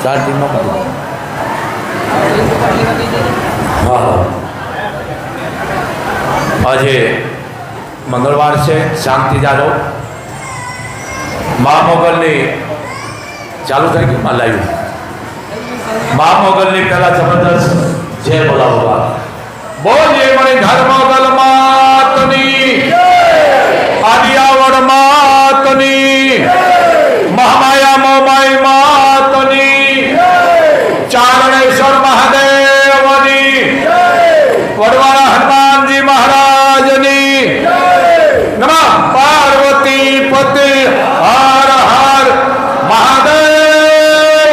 શાંતિમાં હા આજે મંગળવાર છે, શાંતિ જાળો. મા મોગલની ચાલુ થઈ ગયું માં લાવ્યું. મા મોગલની પહેલા જબરદસ્ત જય બોલાવવા બોલીએ મણી ધર્મ મોગલ માતની આદિયાવડ માતની મહામાયા મોમાઈ માતની ચારણેશ્વર મહાદેવની વડવાળા હનુમાનજી મહારાજની નમઃ પાર્વતી પતિ હર હર મહાદેવ.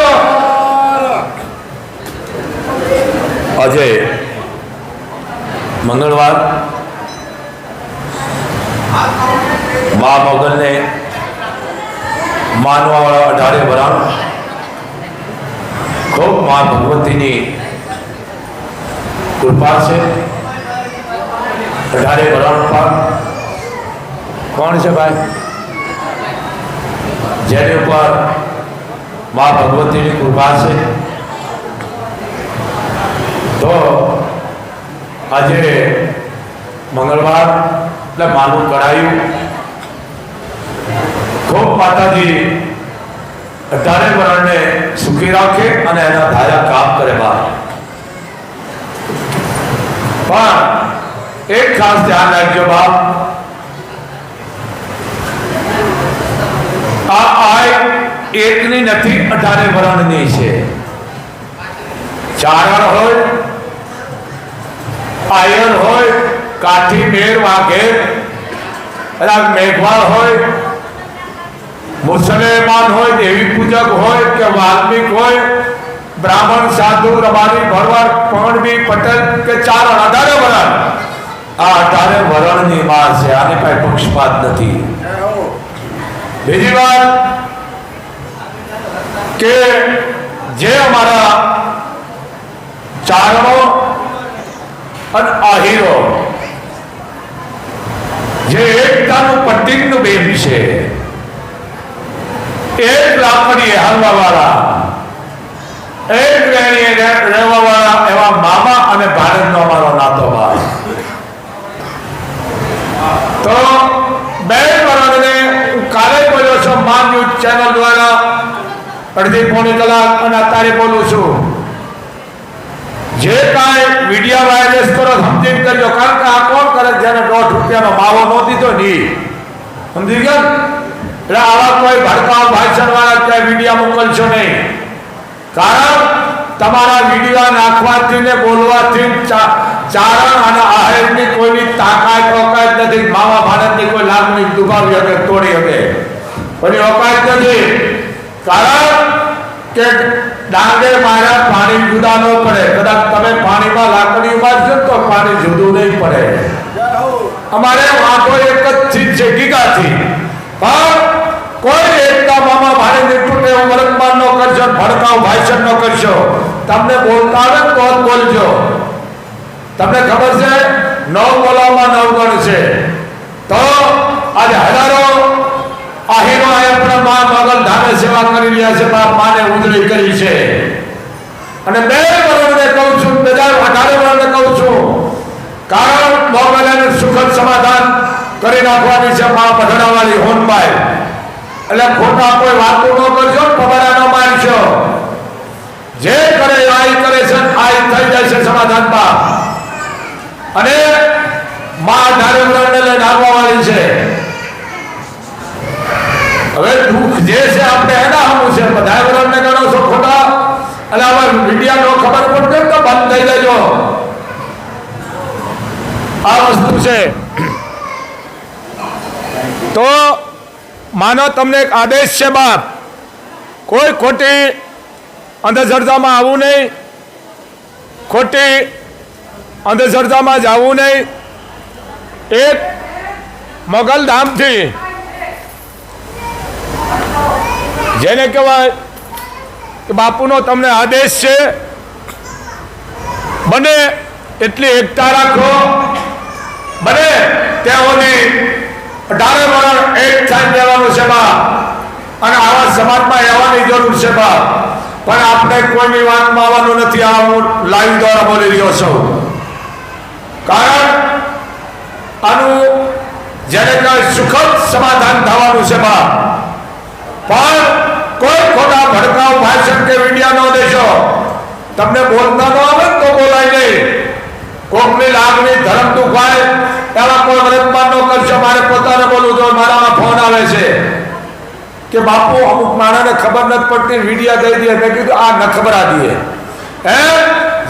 આજે મંગળવાર મા મોગલને માનવા વાળા 18 વરાણ ખૂબ મા ભગવતીની કૃપા છે. 18 વરાણ પર કોણ છે ભાઈ જેની ઉપર મા ભગવતીની કૃપા છે? તો આજે મંગળવાર એટલે માનું કરાયું. ખૂબ માતાજી 18 વરણને સુખી રાખે અને એના ધાર્યા કામ કરે. પણ એક ખાસ ધ્યાન રાખજો બાપ, આ આય એકની નથી, 18 વરણની છે. ચારણ હોય, આયર હોય, કાઠી મેર વાઘેર મેઘવાળ હોય, મુસલમાન હોય, દેવી પૂજક હોય કે વાલ્મિક હોય, બ્રાહ્મણ સાધુ રબારી ભરવાડ પણબી પટેલ કે ચારણ 18 વરણ, આ 18 વરણની માં છે. આની પાસે પક્ષપાત નથી. બીજી વાત કે જે અમારા ચારણો અને આહીરો જે એકતાનું પ્રતિકનું બેન છે, એક લાકડીએ હાલવા વાળા, એક વેણીએ રહેવા વાળા એવા મામા અને ભારતનો અમારો નાતો ભાઈ. તો 2 વરણને કાલે બોલ્યો છો મા ન્યૂઝ ચેનલ દ્વારા અડધી પોણી કલાક, અને અત્યારે બોલું છું. જે કાંઈ વિડીયો વાયરલેસ કરો સમજી કરજો, કારણ કે આ કોણ કરે જેને ₹1.5 માવો ન દીધો નહીં, સમજી ગયા? એટલે આવા કોઈ ભડકાવ ભાષણ વાળા ત્યાં વિડીયો મોકલશો નહીં. કારણ તમારા વિડીયો નાખવાથી ને બોલવાથી ચારણ અને આહેરની કોઈની તાકાત ઓકાત નથી. માવા ભારતની કોઈ લાગણી દુભાવી શકે, તોડી શકે, કોઈની ઓકાત નથી. કારણ કે ડાંગે માર્યા પાણી જુદા ન પડે. કદાચ તમે પાણીમાં લાકડી ઉમારશો તો પાણી જુદું નહીં પડે. અમારે વાંકો એક જ ચીજ છે, ગીગાથી. પણ કોઈ એકતા મામા ભારે નીકળું એવું વર્તમાન ન કરશો, ભડકાવ ભાષણ ન કરશો. તમને બોલતા આવે તો જ બોલજો. તમને ખબર છે 9 બોલાવવામાં 9 ગણ છે. તો આજે હજારો આહીરો આપણા મા મોગલ ધામે સેવા કરી રહ્યા છે, માને ઉજળી કરી છે. અને 2 વરણને કહું છું, 18 વરણને કહું છું, કારણ મોગલને સુખદ સમાધાન કરી નાખવાની છે મા પધરાવાળી હોનબાઈ. એટલે ખોટા કોઈ વાતો ન કરશો, પબરા ન મારશો. જે કરે આઈ કરે છે, આઈ થઈ જાય છે સમાધાનમાં. અને મા 18 વરણને લઈને આવવા વાળી છે. હવે દુઃખ જે છે આપણે એના હમું છે. બધા વરણને ગણો છો ખોટા, એટલે હવે મીડિયા નો ખબર પડશે તો બંધ થઈ જજો. આ વસ્તુ છે. તો માનો તમને એક આદેશ છે બાપ, કોઈ ખોટી અંધશ્રદ્ધામાં આવવું નહીં, ખોટી અંધશ્રદ્ધામાં જવું નહીં. એક મોગલધામથી જેને કહેવાય કે બાપુનો તમને આદેશ છે, બને એટલી એકતા રાખો, બને તેઓની 18 વરણ એક થાય દેવાનું છે બા. અને આવા સમાજમાં આવવાની જરૂર છે બા. પણ આપણે કોઈની વાતમાં આવવાનું નથી. આ હું લાઈવ દ્વારા બોલી રહ્યો છું. કારણ આનું જેને કઈ સુખદ સમાધાન થવાનું છે બાપ. પણ કોઈ ખોટા ભડકાઉ ભાષણ કે વિડિયા ન દેશો. તમને બોલતા ન આવે તો બોલાય નહીં. કોકની લાગણી ધર્મ દુખાય એવા કોઈ વ્રતમાં ન કરશો. મારે પોતાને બોલવું જોઈએ. મારામાં ફોન આવે છે કે બાપુ અમુક માણસને ખબર નથી પડતી, વિડિયા દઈ દે. મેં કીધું આ નખબરા દઈએ.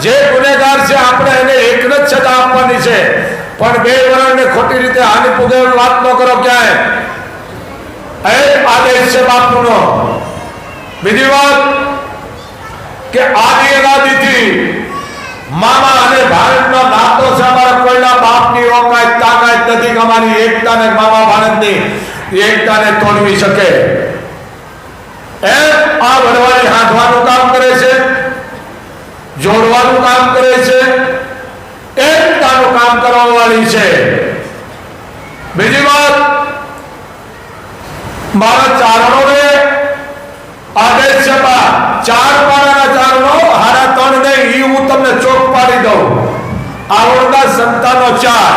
જે ગુનેગાર છે આપણે એને એક જ સજા આપવાની છે, પણ બે વર્ષને ખોટી રીતે હાનિ પૂગે વાત ન કરો ક્યાંય. આદેશ છે બાપુનો. બીજી વાત કે આદિ અનાદિથી મામા અને ભારતનો નાતો છે. અમારા કોઈના બાપની ઓકાત તાકાત નથી કે અમારી એકતાને મામા ભારતની એકતાને તોડવી શકે. આ વડવાળી હાંધવાનું કામ કરે છે, જોડવાનું કામ કરે છે, એકતાનું કામ કરવા વાળી છે. બીજી વાત, મારા ચારણોને આદેશ છે ચાર પાડાના ચારણો હારા ત્રણ નહીં. એ હું તમને ચોક પાડી દઉં. આવડતા સંતાનો ચાર.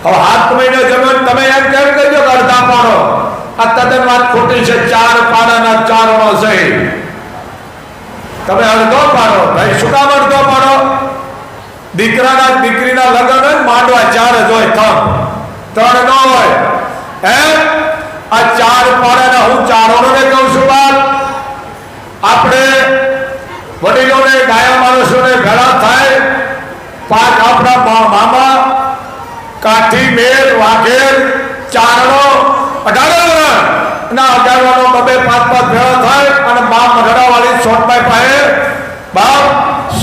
હવે 7 મહિને જમીન તમે એમ કેમ કરજો કે અડધા પાડો. આ તદ્દન વાત ખોટી છે. ચાર પાડાના ચારણો છે. તમે અડધો પાડો ભાઈ. શું કામ અડધો પાડો? દીકરાના દીકરીના લગ્ન માંડવા 4 જ હોય, 3 ન હોય. આ ચાર પાડાના હું ચારણોને કહું છું બાપ. આપણે વડીલોને ડાયા માણસોને ભેળા થાય. 5 આપણા મામા કાઠી મેર વાઘેર ચારણો 18 ના 18 બબે 5 ભેળા થાય અને મા મઢડા વાળી સોટભાઈ પાસે બાપ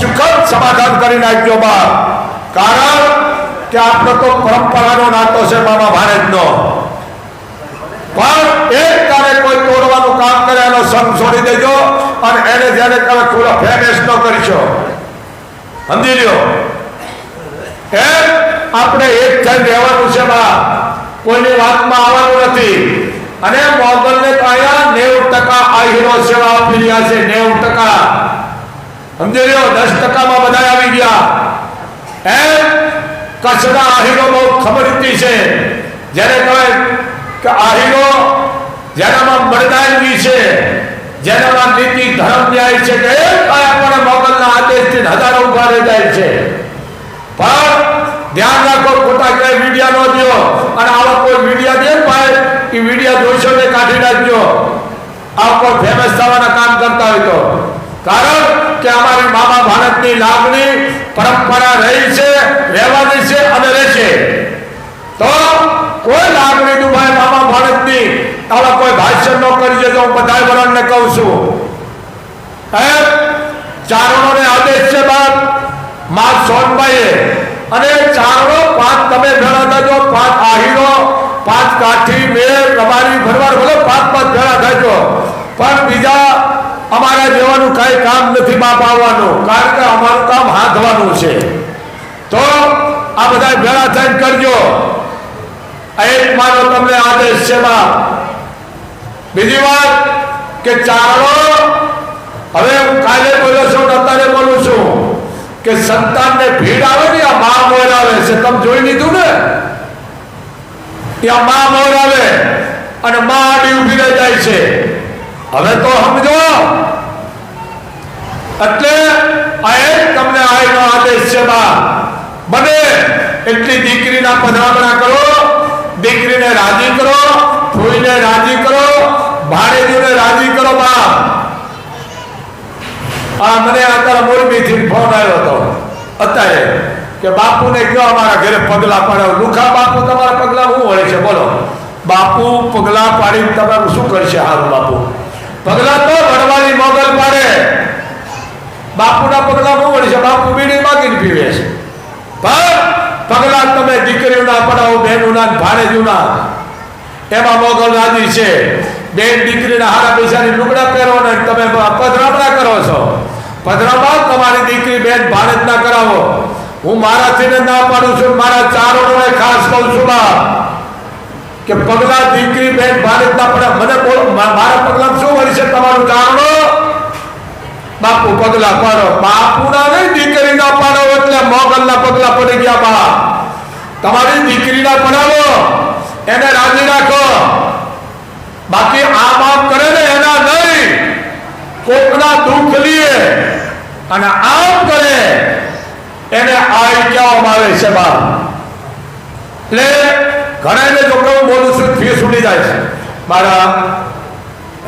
સુખદ સમાધાન કરી નાખજો બાપ. કારણ કે આપણો તો પરંપરાનો નાતો છે મામા ભારતનો. પણ એક તારે કોઈ તોડવાનું કામ કરે એનો સંગ છોડી દેજો અને એને જ્યારે તમે ખુલ્લો ફેમેસ ન કરશો. સમજી લ્યો. આપણે એક થઈને રહેવાનું છે બા. કોઈની વાતમાં આવવાનું નથી. અને મોગલને તો અહીંયા 90% આહીરો સેવા આપી રહ્યા છે. 90% સમજી લ્યો. 10%માં બધા આવી ગયા. કચ્છના આહીરો બહુ ખબરતી છે. જેને કહેવાય કે આહીરો જેનામાં મરદાનગી છે, જેનામાં નીતિ ધર્મ ન્યાય છે, કે પણ મોગલના આદેશથી હજારો ઉભા રહી જાય છે. પણ ધ્યાન રાખો, ખોટા ક્યાંય વિડિયા ન દો. અને આવા કોઈ વિડિયા દે ભાઈ, એ વિડિયા જોઈશો ને કાઢી નાખજો. આ કોઈ ફેમસ થવાના કામ કરતા હોય તો. કારણ કે અમારી મામા ભારતની લાગણી પરંપરા રહી છે, રહેવાની છે અને રહેશે. તો કોઈ લાગણી દુભાઈ મામા ભારતની આવા કોઈ ભાષણ ન કરી જતો. હું બધા વરણને કહું છું. ચારણોને આદેશ છે બાપ મા સોનભાઈએ. અને ચારણો 5 તમે ભેળા થજો. 5 આહીરો, 5 કાઠી મેર રબારી ભરવાડ બોલો 5 ભેળા થજો. પણ બીજા અમારા જેવાનું કઈ કામ નથી બાપ આવવાનું. કારણ કે અમારું કામ હાથવાનું છે. તો આ બધા ભેળા થઈને કરજો. એક મારો તમને આદેશ છે બાપ. બીજી વાત કે ચારણો, હવે હું કાલે બોલ્યો છું, અત્યારે બોલું છું કે સંતાનને ભીડ આવે ને આ મા મોર આવે છે. તમે જોઈ લીધું ને? ત્યાં મા મોર આવે અને મા આડી ઉભી રહી જાય છે. હવે તો સમજો. એટલે આ એક તમને આઈનો આદેશ છે બા. બને એટલી દીકરીના પધરામણા કરો, દીકરીને રાજી કરો, ફૂઈને રાજી કરો, ભાણેજીને રાજી કરો બા. મને અત્યારે મોરબીથી ફોન આવ્યો હતો અત્યારે કે બાપુને કયો અમારા ઘરે પગલા પાડો. લુખા બાપુ તમારા પગલા શું હોય છે બોલો? બાપુ પગલા પાડીને તમારું શું કરશે? હારું બાપુ પગલા તો વડવાળી મોગલ પાડે. બાપુના પગલા શું હોય છે? બાપુ બીડી માગીને પીવે છે. પણ પગલા તમે દીકરીઓના પડાવો, બહેનોના, ભાણેજોના, એમાં મોગલ રાજી છે. બેન દીકરીના હારા પૈસાની લુગડા પહેરો ને તમે પધરામણા કરો છો. પધરામણા તમારી દીકરી બેન ભાણેજ ના કરાવો. હું મારાથી ના પાડું છું. મારા ચારણોને ખાસ કહું છું બા કે પગલા દીકરી બેન ભાણેજ ના પડે. મને બોલો મારા પગલા શું હોય છે? તમારું ચારણો બાપુ પગલા પાડો, બાપુના નહીં દીકરીના પાડો એટલે મોગલના પગલા પડી ગયા. બાપ તમારી દીકરીના પડાવો, એને રાજી રાખો. બાકી આમ આમ કરે ને એના નહીં, કોકના દુઃખ લીએ અને આમ કરે એને આઈ કહેવામાં આવે છે. બાપ એટલે ઘણા છોકરાઓ બોલું છું ફીસ ઉડી જાય છે. મારા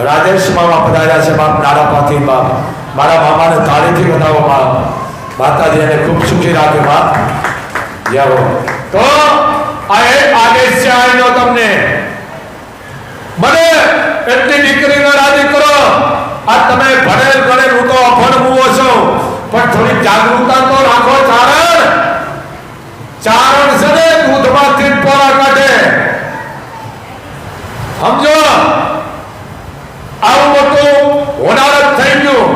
રાજેશ મામા પધાર્યા છે. બાપ નાડાપાથી બાપ મારા મામાને તાળીથી બનાવો. બાપ માતાજી એને ખૂબ સુખી રાખે. બાપ જાઓ તો આ એક આદેશ છે આઈનો તમને. મને એટલી દીકરીને રાજી કરો. આ તમે ભણેલ ગણેલ હું તો અભણ મુવો છો, પણ થોડી જાગૃતતા તો રાખો. ચારણ છે ને દૂધમાંથી પોરા કાઢે. સમજો આવું મોટું હોનારત થઈ ગયું.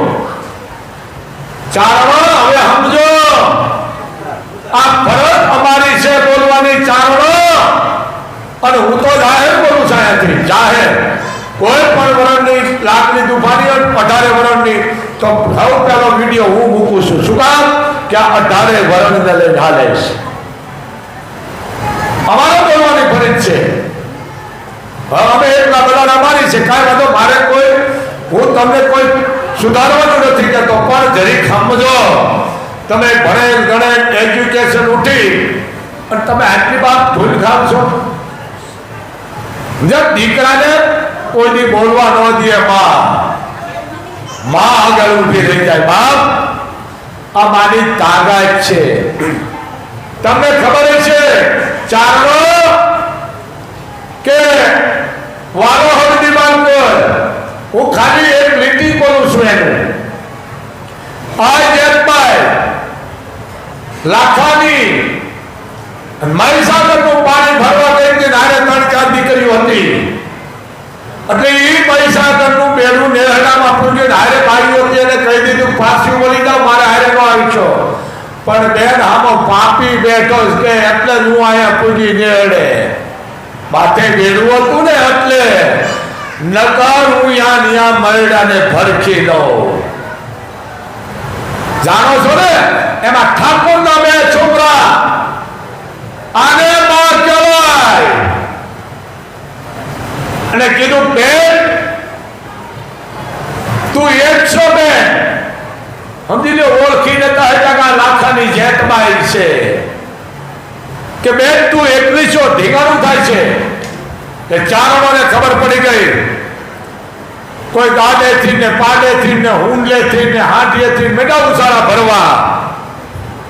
ચારણો હવે સમજો આ ફરજ અમારી છે બોલવાની. ચારણો અને હું તો જાહેર બોલું છું અહીંયાથી જાહેર. કોઈ પણ વરણની લાખની દુફાની 18 વરણની તો સૌ પહેલો વિડીયો હું મૂકું છું. શું કામ કે આ 18 વરણને લઈને હાલે છે. અમારો બોલવાની ફરજ છે. અમે એટલા બધા અમારી છે. કાંઈ વાંધો મારે કોઈ હું તમને કોઈ સુધારવાનું નથી કહેતો, પણ જરીક સમજો. તમે ભણેલ ગણેલ એજ્યુકેશન ઉઠી અને તમે આટલી વાત ભૂલ ખાવ છો. દીકરાને કોઈ દી બોલવા ન દે. માં આગળ ઉભી રહી જાય. બાપ આ મારી તાકાત છે. તમને ખબર છે ચારણો કે વાલો હળદી માનકોર હું ખાલી એક લીટી બોલું છું એનું. આ જેતભાઈ લાખાની મહીસાગરનું પાણી ભરવા ગઈ હતી. નારે 3-4 દીકરીઓ હતી. એટલે એ મહીસાગરનું બેડું નેહડામાં પૂછ્યું. હારે ભાઈઓ હતી એને કહી દીધું ફાંસી બોલી જાવ, મારે હારે ન આવી છો. પણ બેન આમો પાપી બેઠો કે એટલે હું અહીંયા પૂજી નેહડે માથે બેડું હતું ને એટલે નકર હું યા મરડાને ભરખી દઉં. જાણો છો ને એમાં ઠાકોરના 2 છોકરા. આને માં કહેવાય. અને કીધું બેન તું એક છો બેન. સમજી લો ઓળખીને કહે લાખાની જેઠબાઈ છે કે બેન તું એકલી છો. ઢીંગાણું થાય છે કે ચારણોને ખબર પડી ગઈ. કોઈ ગાડેથી ને પાડેથી ને હુંડલેથી ને હાંડીએથી મેડા ઉસાળા ભરવા.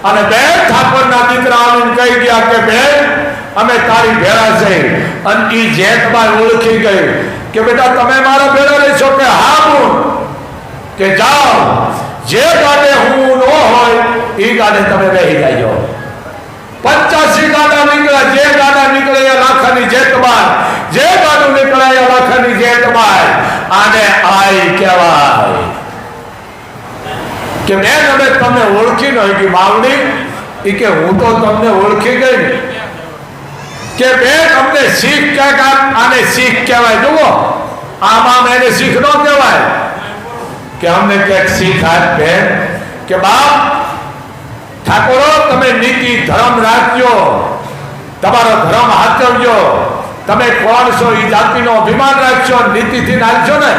અને બેન ઠાકોરના દીકરા આવીને કહી ગયા કે બેન અમે તારી ભેળા છે. અને એ જેઠબાઈ ઓળખી ગઈ કે બેટા તમે મારા ભેળા રહેશો કે હા હું કે જાઓ જે ગાડે હું ન હોય એ ગાડે તમે બેસી જાજો. 85 ગાડા નીકળ્યા. જે ગાડા નીકળે એ લાખાની જેઠબાઈ. જે ગાડું નીકળે એ લાખાની જેઠબાઈ. આને આઈ કહેવાય. કે બેન અમે તમને ઓળખી ન ગઈ માવડી. એ કે હું તો તમને ઓળખી ગઈ. કે બેન અમને શીખ કે આને શીખ કહેવાય. જુઓ આમ એને શીખ ન કહેવાય કે અમને ક્યાંક શીખ આપ બેન. કે બાપ ઠાકોરો તમે નીતિ ધર્મ રાખજો, તમારો ધર્મ હાચવજો. તમે કોણ છો એ જાતિનો અભિમાન રાખશો, નીતિથી નાખશો ને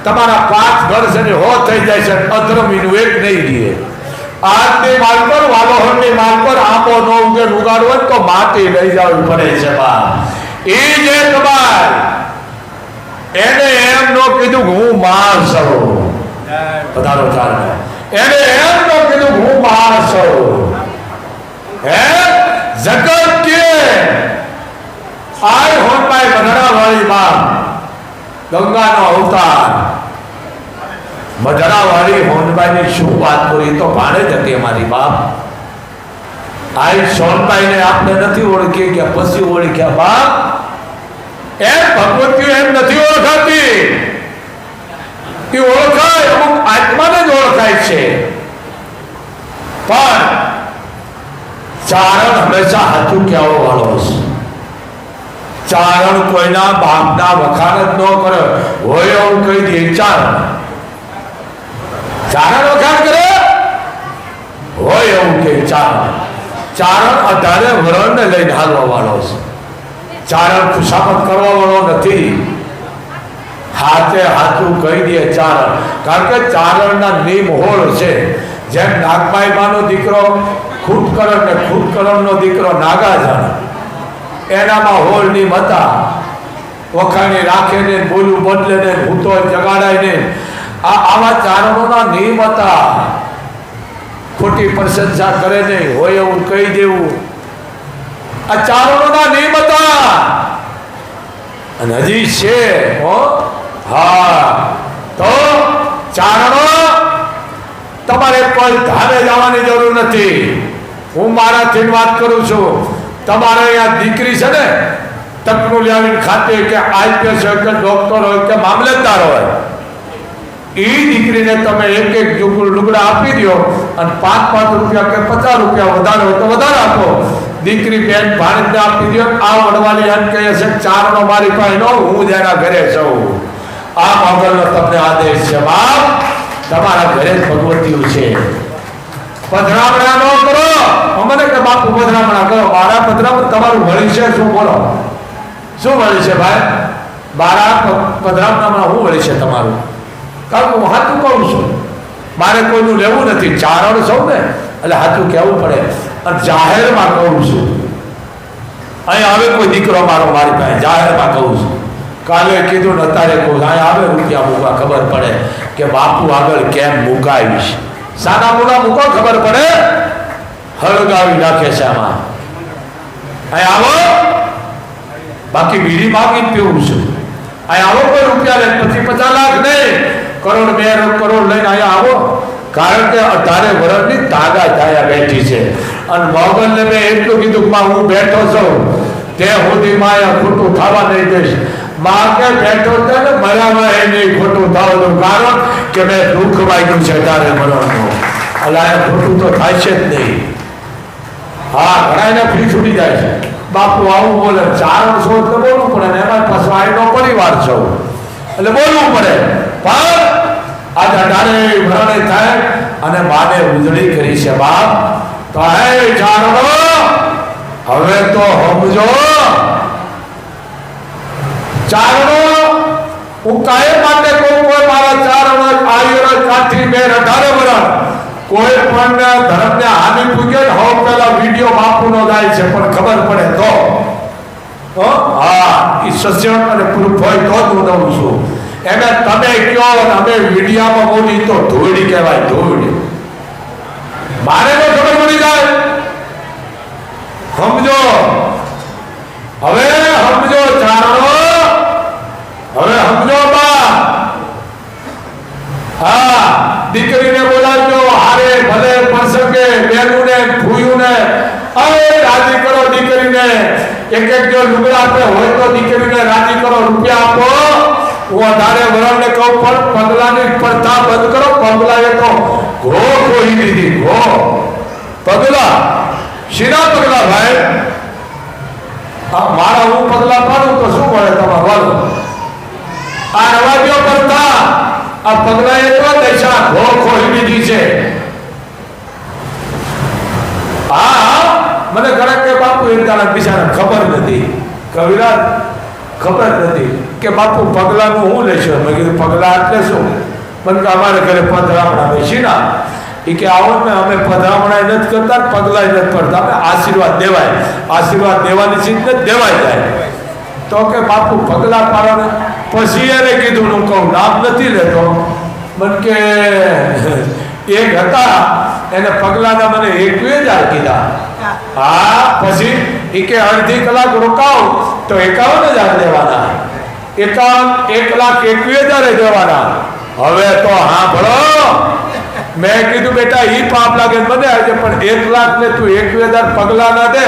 તમારા 5 વર્ષ અને હો થઈ જાય છે. અધર્મીનું એક નહીં રહે. આજની માલ પર વાલોહરની માલ પર આંબો નો ઉગે ઉગાડવો તો માટી લઈ જવી પડે છે. બાપ એ જે તમાર એને એમ નો કીધું હું માર છું. પધારો ચાલે. એને એમ નો કીધું હું માર છું. હે જગત કે આય હોનભાઈ મધરા વાળી બાપ ગંગાનો અવતાર. મધરા વાળી હોનભાઈની શું વાત કરી તો ભાણે જ હતી અમારી બાપ. આય સોનભાઈને આપણે નથી ઓળખી કે પછી ઓળખ્યા બાપ. એમ ભગવતી એમ નથી ઓળખાતી. એ ઓળખાય અમુક આત્માને જ ઓળખાય છે. પણ ચારણ હંમેશા હાથું કહેવા વાળો છે. ચારણ કોઈના બાપના વખાણ જ ન કરે હોય એવું કહી દે ચારણ. ચારણ વખાણ કરે હોય એવું કે ચારણ 18 વરણને લઈને હાલવા વાળો છે. ચારણ ખુશામત કરવા વાળો નથી. હાથે હાથું કહી દે ચારણ. કારણ કે ચારણના નિયમ હોળ છે. જેમ નાગમાઈબાનો દીકરો ખૂટકરણ ને ખૂટકરણનો દીકરો નાગાજાન, એનામાં હોળ નિયમ હતા. વખાણી રાખે ને, બોલું બદલે ને, ભૂતો જગાડાય ને, આવા ચારણોના નિયમ હતા. ખોટી પ્રશંસા કરે નહીં, હોય એવું કહી દેવું, આ ચારણોના નિયમ હતા. અને હજી છે. હા, તો ચારણો તમારે કોઈ ધારે જવાની જરૂર નથી. હું મારાથી વાત કરું છું. તમારે અહીંયા દીકરી છે ને, તકનું લાવીને ખાતે કે આઈપીએસ હોય કે ડોક્ટર હોય કે મામલતદાર હોય, એ દીકરીને તમે એક લુગડા આપી દો અને 5 રૂપિયા કે 50 રૂપિયા વધારે હોય તો વધારે આપો. દીકરી બેન ભાણેજને આપી દો. આ વડવાની એમ કહે છે ચારણો મારી પાસે નો, હું જેના ઘરે છું. આ મોગલનો તમને આદેશ છે. બાપ, તમારા ઘરે જ ભગવતીઓ છે. પધરામણા ન કરો. અમને કે બાપુ પધરામણા કરો. મારા પધરામણ તમારું વળી છે શું? બોલો, શું વળી છે ભાઈ? મારા પધરામણામાં શું વળી છે તમારું? કારણ કે હું હાથું કહું છું, મારે કોઈનું લેવું નથી. ચારણ સૌ ને એટલે હાથું કહેવું પડે. અને જાહેરમાં કહું છું. અહીંયા આવે કોઈ દીકરો મારો મારી પાસે, જાહેરમાં કહું છું. કાલે કીધું ને અત્યારે કહું, અહીંયા આવે રૂપિયા મૂકવા ખબર પડે કે બાપુ આગળ કેમ મુકાવીશ. સાના મુના મૂકો ખબર પડે. હળગાવી નાખે છે આમાં. અહીંયા આવો, બાકી બીડી માગી પીવું છું. અહીંયા આવો કોઈ રૂપિયા લે, પછી 50 લાખ નહીં, કરોડ 2 કરોડ લઈને અહીંયા આવો. કારણ કે 18 વર્ષની તાગા ત્યાં બેઠી છે. અને મોગલને મેં એટલું કીધું કે હું બેઠો છું ત્યાં સુધી માયા ખોટું થવા નહીં દઈશ. માં કે બેઠો છે ને મર્યામાં એ નહીં ખોટું થવાનું. કારણ કે મેં દુઃખ વાગ્યું છે 18 વર્ષનું. એટલે ખોટું તો થાય છે જ નહીં. હા, ઘણા એને ફ્રી છૂટી જાય છે. બાપુ આવું બોલે, ચારણ છો એટલે બોલવું પડે ને, એમાં પાછો આઈનો પરિવાર છો એટલે બોલવું પડે. પણ આજે 18 વર્ષે થાય અને માને ઉજળી કરી છે બાપ. તો હે ચારણો, હવે તો સમજો. ચારણો, હું કાયમ માટે કહું, કોઈ મારા ચારણો આયુર કાઠી 18 વર્ષ કોઈ પણ ધર્મને હાનિ પૂગે હો પેલા વિડીયો બાપુનો જાય છે, પણ ખબર પડે તો હા, એ સત્ય અને પ્રૂફ હોય તો જ હું દઉં છું. એને તમે કયો અને અમે મીડિયામાં બોલી તો ધોળી કહેવાય. ધોળી મારે તો ખબર પડી જાય. સમજો, હવે સમજો ચારણો, હવે સમજો બા. હા, દીકરીને બોલાવજો હારે, ભલે પ્રસંગે બેનુને ભૂયુને રાજી કરો. દીકરીને એક જો લુગડા આપે હોય તો દીકરીને રાજી કરો, રૂપિયા આપો. હું 18 વર્ષને કહું પણ પગલાની પ્રથા બંધ કરો. પગલાએ તો ઘો ખોઈ દીધી. ઘો પગલા, શીના પગલા ભાઈ? મારા હું પગલા પાડું તો શું મળે તમારું? આ રવાજો પ્રથા, આ પગલા એટલા દશા ઘો ખોઈ દીધી છે. હા, મને ઘણા કે બાપુ એ બિચારા ખબર નથી, કવિરાજ ખબર નથી કે બાપુ પગલાનું હું લેશો. મેં કીધું પગલા એટલે શું? મને કે અમારે ઘરે પધરામણા બેસીના. એ કે આવો ને, અમે પધરામણા નથી કરતા, પગલા નથી પડતા, અમે આશીર્વાદ દેવાય. આશીર્વાદ દેવાની ચીજ ને દેવાય જાય. તો કે બાપુ પગલા પાડો. પછી એને કીધું, હું કહું નામ નથી લેતો. મને કે એક હતા એને પગલાના મને 21,000 કીધા. હા, પછી એ કે અડધી કલાક રોકાવ તો 51,000 દેવાના. 1,21,000 દેવાના. હવે તો હા ભળો, મેં કીધું બેટા ઈ પાપ લાગે મને આજે, પણ 1 લાખ ને તું 21,000 પગલા ના દે.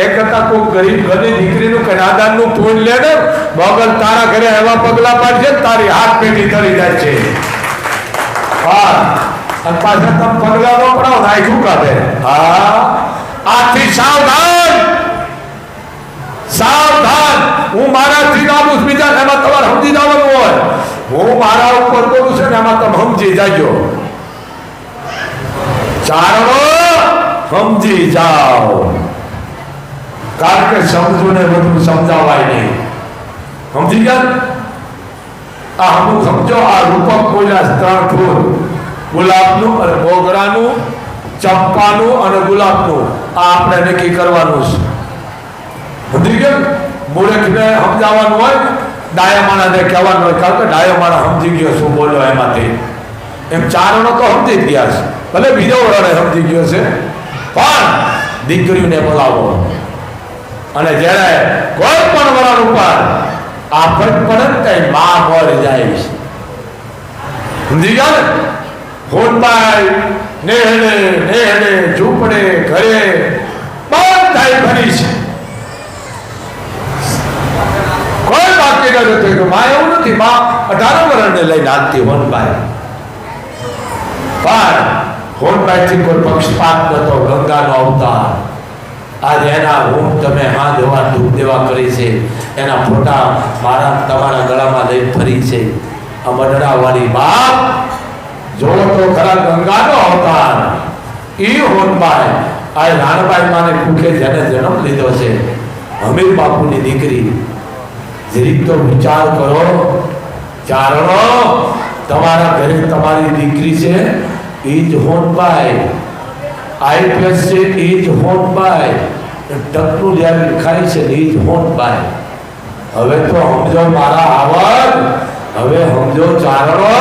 એક કરતા કોઈ ગરીબ ઘરની દીકરીનું કનાદાનનું પૂન લે ને, મોગલ તારા ઘરે એવા પગલા પાડશે તારી હાથ પેટી ધરી જાય છે. હા, અને પાછા તમે પગલા નો પડાવો નાખ્યું કાઢે. હા, આથી સાવધાન, સાવધાન. હું મારાથી નામું બીજા એમાં તમારે સમજી જવાનું હોય. હું મારા ઉપર બોલું છું ને એમાં તમે સમજી જાજો. ચારણો સમજી જાઓ, કારણ કે સમજો ને બધું સમજાવાય નહીં. સમજી ગયા? આ અમુક સમજો. આ રૂપક બોલ્યા 3 ફૂલ, ગુલાબનું અને મોગરાનું, ચંપાનું અને ગુલાબનું. આ આપણે નક્કી કરવાનું છે. સમજી ગયા? મૂર્ખને સમજાવવાનું હોય, ડાયા માણસને કહેવાનું હોય, કારણ કે ડાયો માણસ સમજી ગયો શું બોલ્યો એમાંથી. એમ ચારણો તો સમજી જ ગયા છે, ભલે બીજો વરણે સમજી ગયો છે, પણ દીકરીને બોલાવો. અને જ્યારે કોઈ પણ વરણ ઉપર આફત પડે ને માં મરી જાય છે. સમજી ગયા ને? હોનભાઈ નેહડે નેહડે ઝૂંપડે ઘરે બધાય ભરી છે, કોઈ બાકી નથી. માં એવું નથી, માં 18 વર્ષને લઈને આવતી હોનભાઈ. પણ હોનભાઈ થી કોઈ પક્ષપાત નતો. ગંગાનો અવતાર. આજે એના હું તમે હા દેવા ધૂપ દેવા કરી છે, એના ફોટા મારા તમારા ગળામાં લઈ ફરી છે. આ મડડાવાળી બાપ જોવો તો ખરા, ગંગાનો અવતાર ઈ હોનભાઈ. આ રાણભાઈ માને કુખે જેને જન્મ લીધો છે, હમીર બાપુની દીકરી. જરીક તો વિચાર કરો ચારણો, તમારા ઘરે તમારી દીકરી છે, ઈ જ હોનભાઈ. આઈપીએસ છે, ઈ જ હોનભાઈ. ટકનું જ્યારે લખાય છે, ઈ જ હોનભાઈ. હવે તો સમજો મારા આવડ, હવે સમજો ચારણો.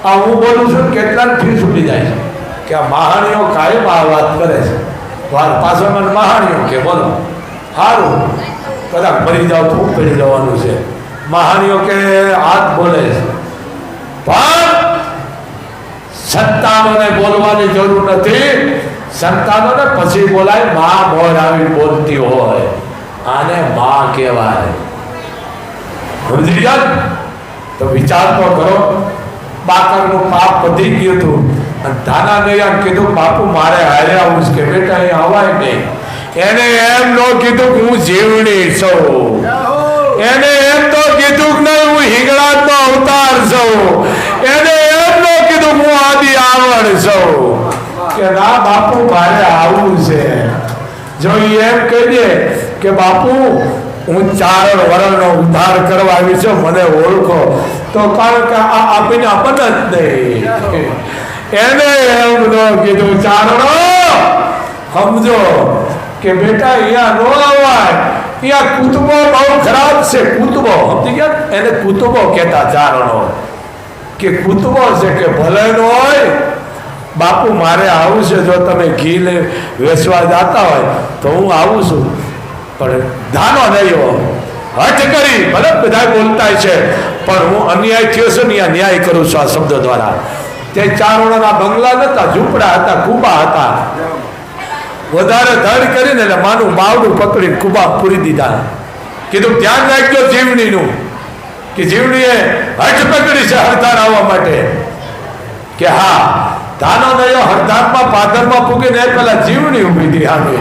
આ હું બોલું છું, કેટલાક ફી છૂટી જાય છે કે આ મહાણીઓ કાયમ આ વાત કરે છે. પાછો મને મહાણીઓ કે બોલો સારું, કદાચ મરી જાવ તો પડી જવાનું છે. મહાણીઓ કે હાથ બોલે છે, પણ સંતાનોને બોલવાની જરૂર નથી. સંતાનોને પછી બોલાય. માં મોર આવી બોલતી હોય, આને માં કહેવાય. સમજી ગયા? તો વિચાર તો કરો. બાકરનું પાપ વધી ગયું હતું અને ધાના નૈયા કીધું બાપુ મારે હારે આવું છે. કે બેટા અહીં અવાય નહીં. એને એમ ન કીધું કે હું જીવણી છું, એને એમ તો કીધું કે નહીં હું હિંગળાજનો અવતાર છું, એને એમ ન કીધું હું આદિ આવડ છું. કે ના બાપુ મારે આવું છે. જો એમ કહી દે કે બાપુ હું 4 વર્ષનો ઉદ્ધાર કરવા આવી છું, મને ઓળખો, તો કારણ કે આ આપીને આપણ જ નહીં. એને એમ ન કીધું. ચારણો સમજો કે બેટા અહીંયા નો આવાય, અહીંયા કૂતબો બહુ ખરાબ છે. કૂતબો સમજી ગયા? એને કૂતબો કહેતા ચારણો. કે કૂતબો છે કે ભલે નો હોય, બાપુ મારે આવું છે, જો તમે ઘી લઈ વેચવા જતા હોય તો હું આવું છું, પણ ધાનો નહીં હઠ કરી. ભલે બધા બોલતા છે, પણ હું અન્યાય થયો છું ને ન્યાય કરું છું આ શબ્દો દ્વારા. તે ચારણોના બંગલા નતા, ઝૂંપડા હતા, કુબા હતા. વધારે ધડ કરીને એટલે માનું બાવડું પકડીને કુબા પૂરી દીધા. કીધું ધ્યાન રાખજો જીવણીનું, કે જીવણીએ હઠ પકડી છે હરદાર આવવા માટે. કે હા, ધાનો નયો હરદારમાં પાદરમાં પૂગીને પેલા જીવણી ઉભી હતી સામે.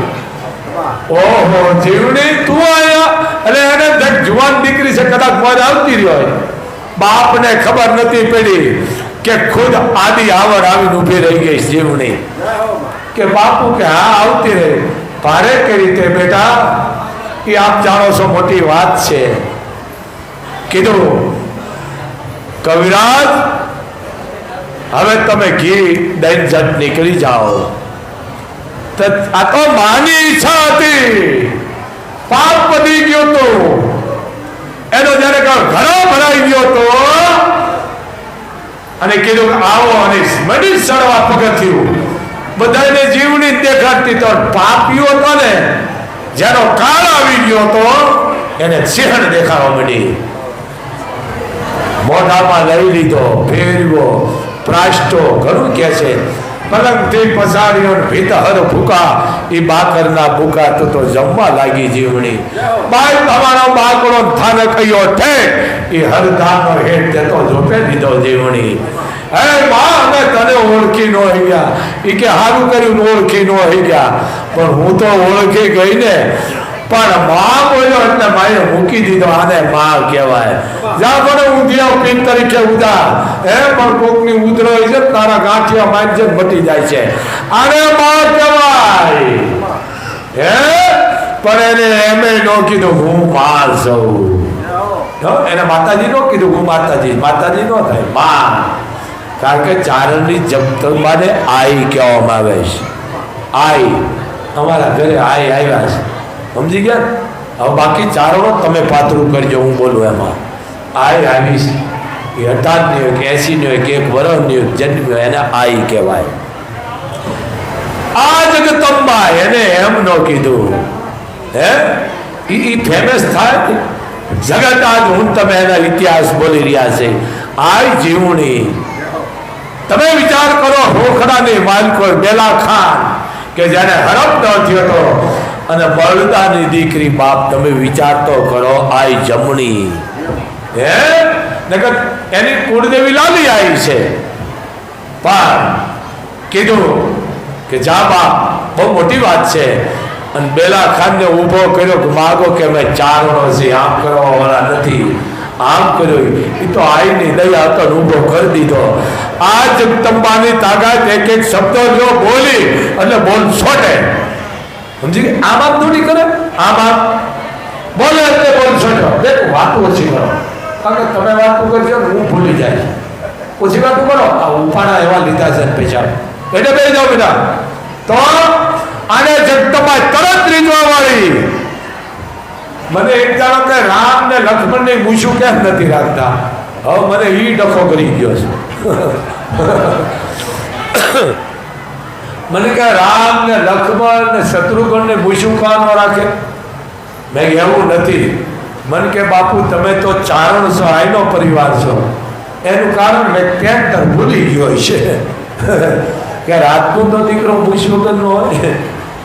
ઓહો જીવણી તું આયા? એટલે એને જુવાન દીકરી છે, કદાચ મોજ આવતી રહ્યો હોય. બાપને ખબર નથી પડી કે ખુદ આદિ આવડ આવીને ઉભી રહી ગઈ જીવણી. કે બાપુ કે હા આવતી રહી. ભારે કઈ રીતે બેટા? એ આપ જાણો છો મોટી વાત છે. કીધું કવિરાજ હવે તમે ઘી દહીં જટ નીકળી જાઓ. આ તો માની ઈચ્છા હતી, પાપ વધી ગયો તો એનો જયારે ઘણો ભરાઈ ગયો તો અને કીધું આવો અને મડી સડવા પગથિયું. બધાને જીવની દેખાડતી તો પાપીઓ હતો ને, જેનો કાળ આવી ગયો તો એને સિંહણ દેખાવા મળી. મોઢામાં લઈ લીધો, ફેરવો, પ્રાષ્ટો ઘણું કે છે. પલંગથી પસાડ્યો ભીતર ભૂકા, એ બાકરના ભૂકા તો જમવા લાગી જીવણી. બાઈ તમારો બાકડો થાને કયો ઠેક, એ હરદાનો હેઠ જતો જોપે દીધો જીવણી. હે બા અમે તને ઓળખી નો હઈ ગયા. એ કે સારું કર્યું ઓળખી નો હઈ ગયા, પણ હું તો ઓળખી ગઈ ને. પણ માં બોલ્યો એટલે માએ મૂકી દીધો. આને માં કહેવાય. જા મને ઊંધિયા પીન તરીકે ઉદાર હે પણ કોકની ઉધરો છે તારા ગાંઠિયા માંજે મટી જાય છે આને માં કહેવાય હે પણ એને એમે નો કીધું હું માં છું એને માતાજી નો કીધું હું માતાજી નો થાય માં કારણ કે ચારણની જપતમાને આઈ કહેવામાં આવે છે આઈ અમારા ઘરે આઈ આવ્યા છે સમજી ગયા હવે બાકી ચારણો તમે પાતળું કરજો હું બોલું એમાં આઈ આવીશ એ 18ની હોય કે 80ની હોય કે 1 વર્ષની હોય જન્મ્યો એને આઈ કહેવાય આ જગતંબા એને એમ ન કીધું હે ઈ ફેમસ થાય જગત આજ હું તમે એના ઇતિહાસ બોલી રહ્યા છે આઈ જીવણી તમે વિચાર કરો રોખડાની માલકોર બેલા ખાન કે જેને હરપ ન થયો હતો અને બળદાની દીકરી બાપ તમે વિચાર તો કરો આઈ જમણી હે નકર એની કુળદેવી લાલી આવી છે પણ કીધું કે જા બાપ બહુ મોટી વાત છે અને બેલા ખાનને ઊભો કર્યો કે માગો કે અમે ચારણો છે આમ કરવા વાળા નથી આમ કર્યો એ તો આઈની દયા હતો ઊભો કરી દીધો આ જગદંબાની તાકાત એક શબ્દ જો બોલી એટલે બોલ છોટે સમજી કે આમ થોડી કરે આમ બોલે એટલે બોલ છોટો દેખ વાતો ઓછી કરો કારણ કે તમે વાતો કરજો હું ભૂલી જાય ઓછી વાતો કરો આ ઉફાણા એવા લીધા છે પૈસા એટલે બે જાઓ બેટા તો આને જગદંબા તરત રીઝવા વાળી મને એક જાણો કે રામ ને લક્ષ્મણ ને મૂછું કેમ નથી રાખતા હવે મને ઈ ડખો કરી ગયો છે મને કે રામ ને લક્ષ્મણ ને શત્રુઘ્ન ને મૂછું કાં ન રાખે મેં એવું નથી મને કે બાપુ તમે તો ચારણ છો આઈનો પરિવાર છો એનું કારણ મેં કેન્ટર ભૂલી ગયો છે કે રાજપૂતનો દીકરો મૂછ વગરનો હોય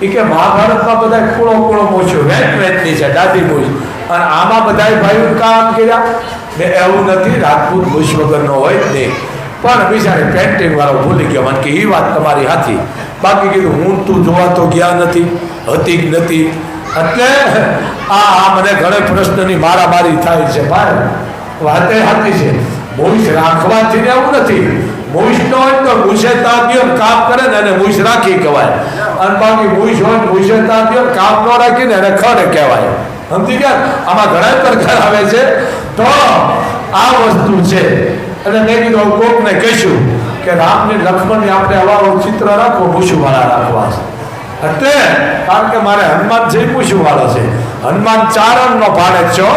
એ કે મહાભારતમાં બધા કૂણો મૂછ્યો વેચની છે દાદી મૂછ અને આમાં બધા ભાઈઓ કામ કર્યા ને એવું નથી રાજપૂત મૂછ વગરનો હોય જ નહીં પણ બિચારી પેન્ટિંગ વાળો ભૂલી ગયો મને કે એ વાત તમારી હાથી બાકી કીધું હું તું જોવા તો ગયા નથી હતી જ નથી એટલે આ મને ઘણા પ્રશ્નની મારામારી થાય છે ભાઈ વાતે હાથી છે મૂછ રાખવાથી એવું નથી મૂછ ન હોય તો મૂછે તાબ્યો કામ કરે ને એને મૂછ રાખી કહેવાય અને બાકી મૂછ હોય મૂછે તાબ્યો કામ ન રાખીને એને ખડ કહેવાય સમજી ગયા આમાં ઘણા પ્રકાર આવે છે તો આ વસ્તુ છે અને મેં કીધું કોકને કહીશું કે રામને લક્ષ્મણને આપણે આવા ચિત્ર રાખો મૂછવાળા રાખવા છે એટલે કારણ કે મારે હનુમાન છે મૂછવાળો છે હનુમાન ચારણનો ભાડે છો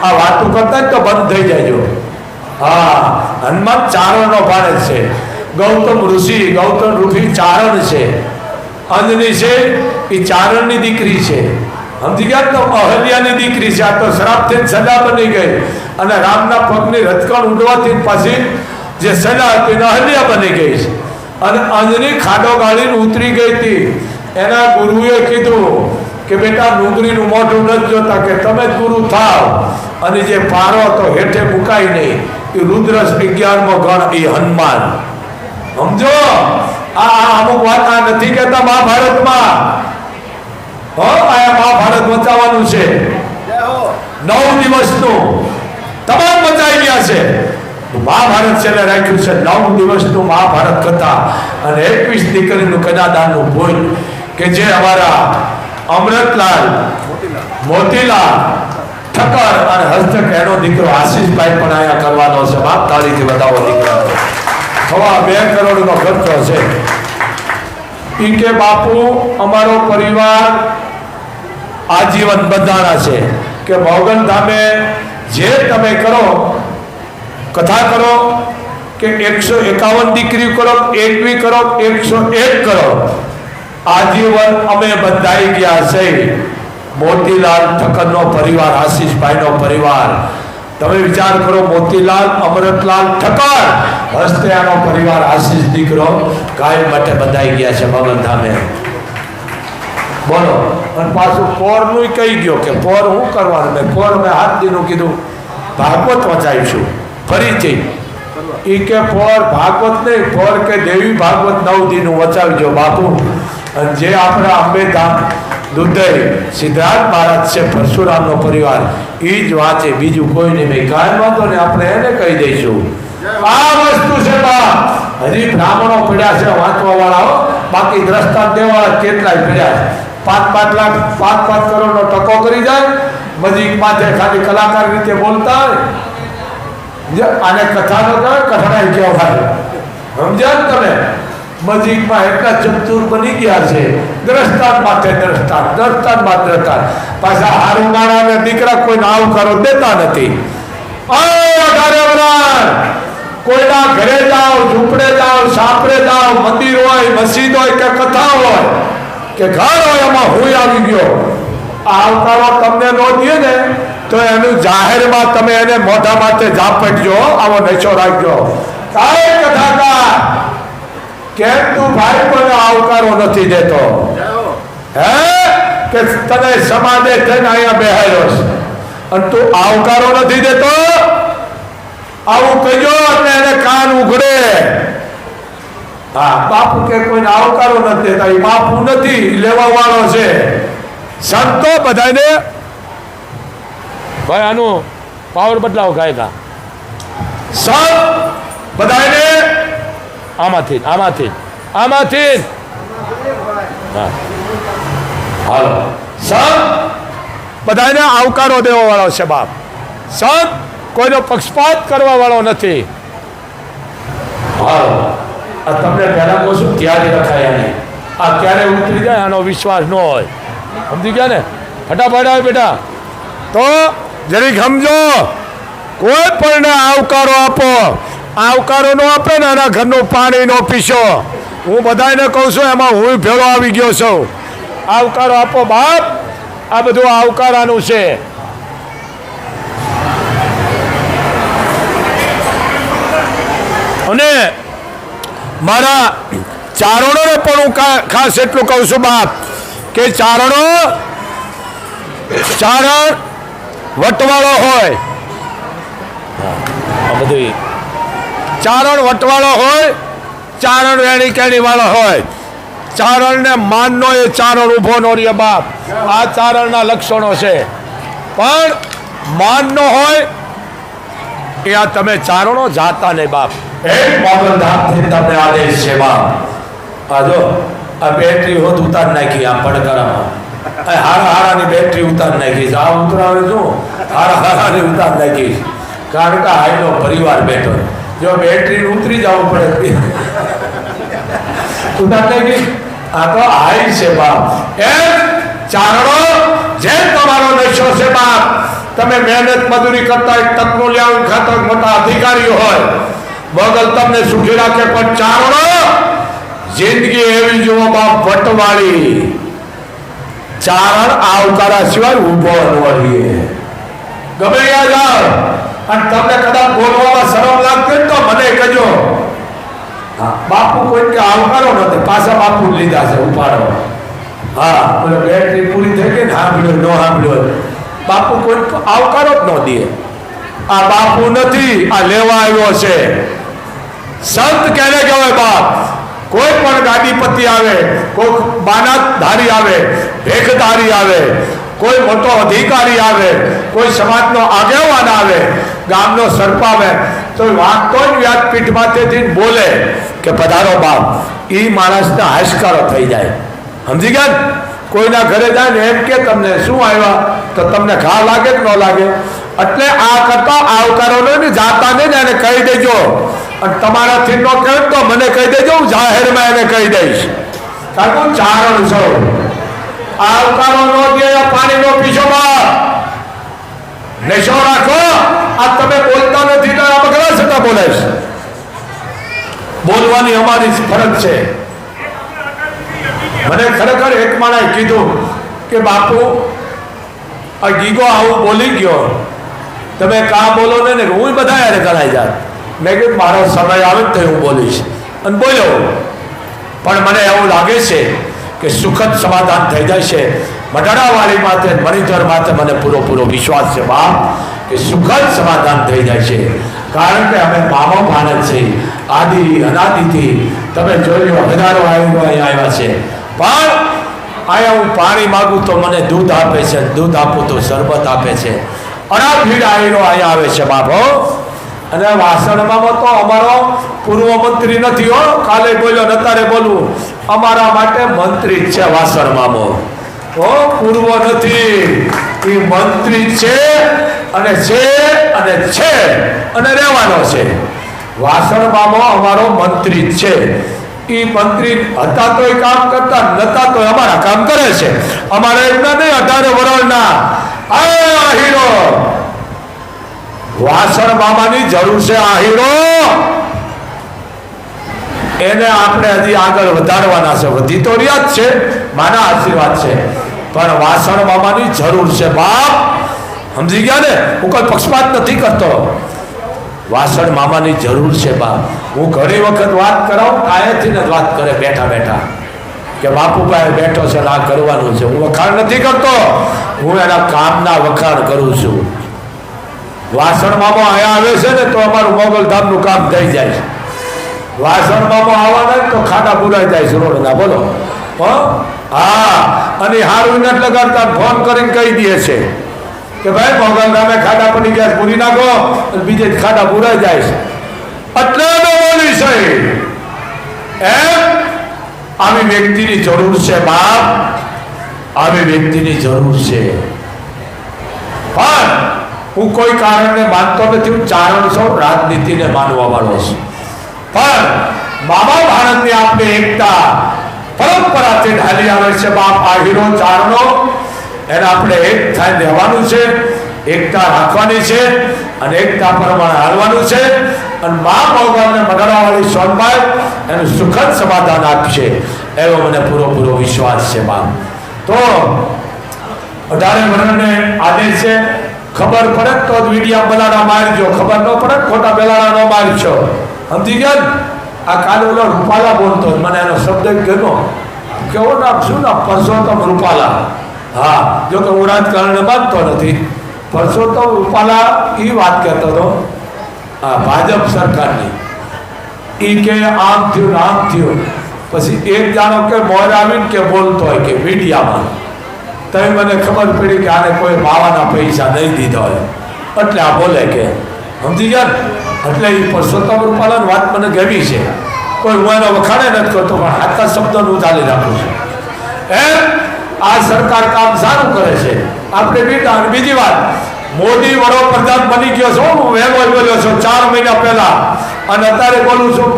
આ વાતો કરતા જ તો બંધ થઈ જાય હા હનુમાન ચારણનો ભાડે છે ગૌતમ ઋષિ ચારણ છે અંજની છે એ ચારણની દીકરી છે સમજી ગયા તો અહલ્યાની દીકરી છે આ તો શ્રાપથી સજા બની ગઈ અને રામના પગની રથકણ ઉડવાથી પછી જે સજા હતી અહલ્યા બની ગઈ છે અને અંજની ખાડો ગાળીને ઉતરી ગઈ હતી એના ગુરુએ કીધું કે બેટા ડુંગળીનું મોઢું નથી જોતા કે તમે જ ગુરુ થાવ અને જે પારો તો હેઠે મુકાય નહીં એ રુદ્ર 11મો ગણ એ હનુમાન સમજો આ અમુક વાત આ નથી કહેતા મહાભારતમાં મહાભારત બચાવવાનું છે 9 દિવસનું તમામ બચાવી ગયા છે મહાભારત છે રાખ્યું છે 9 દિવસનું મહાભારત કથા અને 21 દીકરીનું કન્યાદાનનું ભોજ કે જે અમારા અમૃતલાલ મોતીલાલ ઠક્કર અને હસ્તક એનો દીકરો આશીષભાઈ પણ અહીંયા કરવાનો છે બાપ તાળીથી બતાવો દીકરા 2 કરોડનો ખર્ચો છે ઈ કે બાપુ અમારો પરિવાર આજીવન બંધાણા છે કે મોગલ ધામે જે તમે કરો કથા કરો કે 151 દીકરી કરો 1 કરો 101 કરો આજીવન અમે બંધાઈ ગયા છે મોતીલાલ ઠક્કરનો પરિવાર આશીષભાઈનો પરિવાર તમે વિચાર કરો મોતીલાલ અમૃતલાલ ઠક્કર હસ્તયાનો પરિવાર આશીષ દીકરો કાયમ માટે બંધાઈ ગયા છે મોગલ ધામે બોલો અને પાછું પોરનું કહી ગયો કે પોર હું કરવાનું મેં પોર મેં હાથ દીનું કીધું ભાગવત વચાવીશું ફરીથી એ કે પોર ભાગવત નહીં પોર કે દેવી ભાગવત 9 દીનું વચાવજો બાપુ અને જે આપણા અંબેધામ દુધઈ સિદ્ધાર્થ મહારાજ છે પરશુરામનો પરિવાર એ જ વાંચે, બીજું કોઈ નહીં. ભાઈ કાંઈ વાંધો ને, આપણે એને કહી દઈશું. આ વસ્તુ છે બાપ. હજી બ્રાહ્મણો પડ્યા છે વાંચવા વાળાઓ, બાકી દ્રષ્ટાંત દેવા કેટલાય પડ્યા છે. 5-5 લાખ 5-5 કરોડનો ટકો કરી જાય, મજીક માથે ખાલી કલાકાર રીતે બોલતા હોય. આને કથાનો કહેવાય, કથાના કહેવાય. સમજ્યા તમે? મજીકમાં એટલા ચતુર બની ગયા છે. દ્રષ્ટાંત માથે દ્રષ્ટાંત, દ્રષ્ટાંત માથે દ્રષ્ટાંત. પાછા હારું નાણાને દીકરા કોઈને આવકારો દેતા નથી. કોઈના ઘરે જાઓ, ઝૂંપડે જાઓ, સાપરે જાઓ, મંદિર હોય, મસ્જિદ હોય કે કથા હોય કે ઘર હોય, એમાં હું આવી ગયો. આવકારો તમને ન દે ને તો એનું જાહેરમાં તમે એને મોઢા માથે ઝાપટજો, આવો નશો રાખજો. કાંઈ કથાકાર કેમ તું ભાઈ કોઈને આવકારો નથી દેતો? હે કે તને સમાજે થઈને અહીંયા બેહાડ્યો છે અને તું આવકારો નથી દેતો? આવું કહેજો એટલે એને કાન ઉઘડે. હા, બાપુ કે કોઈને આવકારો નથી દેતા, એ બાપુ નથી, લેવા વાળો છે. સંતો બધાને ભાઈ આનું પાવર બદલાવો કાયદા. સબ બધાને આમાંથી આમાંથી આમાંથી હા હાલો. સબ બધાને આવકારો દેવા વાળો છે બાપ. સબ કોઈનો પક્ષપાત કરવા વાળો નથી. હાલો, આ તમને પહેલા કહું છું, ત્યારે રખાયા નહીં. આ ક્યારે ઉતરી જાય આનો વિશ્વાસ ન હોય. સમજી ગયા ને? ફટાફટ આવે બેટા. તો જરીક સમજો, કોઈ પણ આવકારો આપો. આવકારો નો આપે ને એના ઘરનું પાણી નો પીશો. હું બધાને કહું છું, એમાં હું ભેળો આવી ગયો છું. આવકારો આપો બાપ. આ બધું આવકારાનું છે. અને મારા ચારણોને પણ હું ખાસ એટલું કહું છું બાપ કે ચારણ વટવાળો હોય, બધું ચારણ વટવાળો હોય, ચારણ વેણી કેણી વાળો હોય. ચારણને માનનો એ ચારણ ઊભો નો રે બાપ. આ ચારણના લક્ષણો છે. પણ માનનો હોય એ આ તમે ચારણો જાતા નહીં બાપ. એક બાબતથી તમને આદેશ છે બાપ. આ જો આ બેટરી હોત ઉતાર નાખી, આ પડકારામાં હારાની બેટરી ઉતાર નાખી. આ ઉતરાવે શું? હારાની ઉતાર નાખી. કારણ કે હાઈનો પરિવાર બેઠો, જો બેટરી ઉતરી જવું પડે ઉતાર નાખી. આ તો હાઈ છે બાપ. એમ ચારણો જેમ તમારો નશો છે બાપ. તમે મહેનત મજૂરી કરતા એક તકનો લેવું ખાતર મોટા અધિકારીઓ હોય, બગલ તમને સુખી રાખે. પણ ચારણો જિંદગી એવી જુઓ બાપ, વટવાળી. ચારણ આવકારા સિવાય ઉભો ન રહીએ. ગમે ત્યાં જાઓ અને તમને કદાચ બોલવામાં શરમ લાગતી તો મને કહેજો. બાપુ કોઈ કે આવકારો નથી, પાછા બાપુ લીધા છે ઉપાડો. હા, બોલે બેટરી પૂરી થઈ ગઈ ને, સાંભળ્યો ન સાંભળ્યો. બાપુ કોઈ આવકારો જ ન દે. આ બાપુ નથી, આ લેવા આવ્યો છે. સંત કેને કહેવાય બાપ? કોઈ પણ ગાદીપતિ આવે, કોઈ બાનાધારી આવે, ભેખધારી આવે, કોઈ મોટો અધિકારી આવે, કોઈ સમાજનો આગેવાન આવે, ગામનો સરપ આવે, તો વાંચતો જ વ્યાસપીઠમાંથી બોલે કે પધારો બાપ. એ માણસના હાશકારો થઈ જાય. સમજી ગયા? કોઈના ઘરે જાય ને એમ કે તમને શું આવ્યા, તો તમને ઘા લાગે કે ન લાગે? એટલે આ કરતા આવકારો ને જાતા ને એને કહી દેજો. અને તમારાથી ન કહે તો મને કહી દેજો, હું જાહેરમાં એને કહી દઈશ. કારણ કે ચારણ છું. આવકારો નો દે, પાણી નો પીછો બાપ. નશો રાખો. આ તમે બોલતા નથી તો આ બગડા છતાં બોલાઈશ. બોલવાની અમારી ફરજ છે. મને ખરેખર એક માણસે કીધું કે બાપુ આ ગીગો આવું બોલી ગયો, તમે કા બોલો ને? હું બધા યારે કરાઈ જાય. મેં કીધું મારો સમય આવે તો હું બોલીશ. અને બોલ્યો. પણ મને એવું લાગે છે કે સુખદ સમાધાન થઈ જાય છે. મઢડાવાળી માથે, મણિધર માથે મને પૂરો વિશ્વાસ છે બાપ કે સુખદ સમાધાન થઈ જાય છે. કારણ કે અમે મામો માનત છે. આદિ અનાદિથી તમે જોઈ લો, હજારો આવ્યા છે. પણ અહીંયા હું પાણી માગું તો મને દૂધ આપે છે, દૂધ આપું તો શરબત આપે છે. અડાભીડ આવીનો અહીંયા આવે છે બાપો. અને વાસણમાં તો અમારો પૂર્વ મંત્રી નથી હો. કાલે બોલ્યો ને અત્યારે બોલવું, અમારા માટે મંત્રી જ છે વાસણમાં. ઓ પૂર્વ નથી, એ મંત્રી છે અને છે અને છે અને રહેવાનો છે. વાસણમાં અમારો મંત્રી જ છે. એ મંત્રી હતા તોય કામ કરતા, નતા તો અમારા કામ કરે છે. અમારા એમના નહીં 18 વર્ષના આહીરો વાસણ મામાની જરૂર છે. આહીરો એને આપણે હજી આગળ વધારવાના છે. વધી તો રહ્યા જ છે, માના આશીર્વાદ છે, પણ વાસણ મામાની જરૂર છે બાપ. સમજી ગયા ને? હું કોઈ પક્ષપાત નથી કરતો. વાસણ મામાની જરૂર છે બાપ. હું ઘણી વખત વાત કરાવું, આયાથી જ વાત કરે બેઠા બેઠા કે બાપુભાઈ બેઠો છે આ કરવાનું છે. હું વખાણ નથી કરતો, હું એના કામના વખાણ કરું છું. વાસણ મામો અહીંયા આવે છે ને તો અમારું મોગલધામનું કામ થઈ જાય છે. વાસણ મામો આવવાના તો ખાડા પુરાઈ જાય છે રોડના. બોલો હા. અને હારું નથી લગાડતા, ફોન કરીને કહી દે છે કે ભાઈ મોગલધામે ખાડા પડી ગયા, પૂરી નાખો. બીજે ખાડા પુરાઈ જાય છે. એટલે બોલી છે એમ. આવી વ્યક્તિની જરૂર છે બાપ, આવી વ્યક્તિની જરૂર છે. પણ હું કોઈ કારણને માનતો નથી. હું ચારણ છું, રાજનીતિને માનવા વાળો છું. પણ મામા ભારતની આપણે એકતા પરંપરાથી ઢાલી આવે છે બાપ. આહીરો ચારણો એને આપણે એક થાય રહેવાનું છે, એકતા રાખવાની છે અને એકતા પ્રમાણે હાલવાનું છે. અને મા ભગવાનને મનાડવાવાળી સોનભાઈ એનું સુખદ સમાધાન આપશે એવો મને પૂરો વિશ્વાસ છે બાપ. તો 18 વર્ષને આદેશ છે. ખબર પડે તો વીડિયા બલાડા મારજો, ખબર ન પડે ખોટા બેલાડા ન મારજો. સમજી ગયા? આ કાલે ઓલો રૂપાલા બોલતો, મને એનો શબ્દ ગયો. કેવો નામ, શું નામ? પરસોત્તમ રૂપાલા. હા, જો કે હું રાજકારણને માનતો નથી. પરસોત્તમ રૂપાલા એ વાત કહેતો હતો ભાજપ સરકારની. એ કે આમ થયું આમ થયું. પછી એક જાણો કે મોર આવીને કે બોલતો હોય કે મીડિયામાં, તો મને ખબર પડી કે આને કોઈ માવાના પૈસા નહીં દીધા હોય એટલે આ બોલે કે. સમજી ગયા? એટલે એ પરસોત્તમ રૂપાલાની વાત મને ગમી છે. કોઈ હું એનો વખાણે નથી કરતો, પણ આટલા શબ્દોનું હું ચાલી રાખું છું. આ સરકાર કામ સારું કરે છે, આપણે બીજી વાત, મોદી વડાપ્રધાન બની ગયો છો. હું વહેલો બોલ્યો છું 4 મહિના પહેલા, અને અત્યારે બોલું છું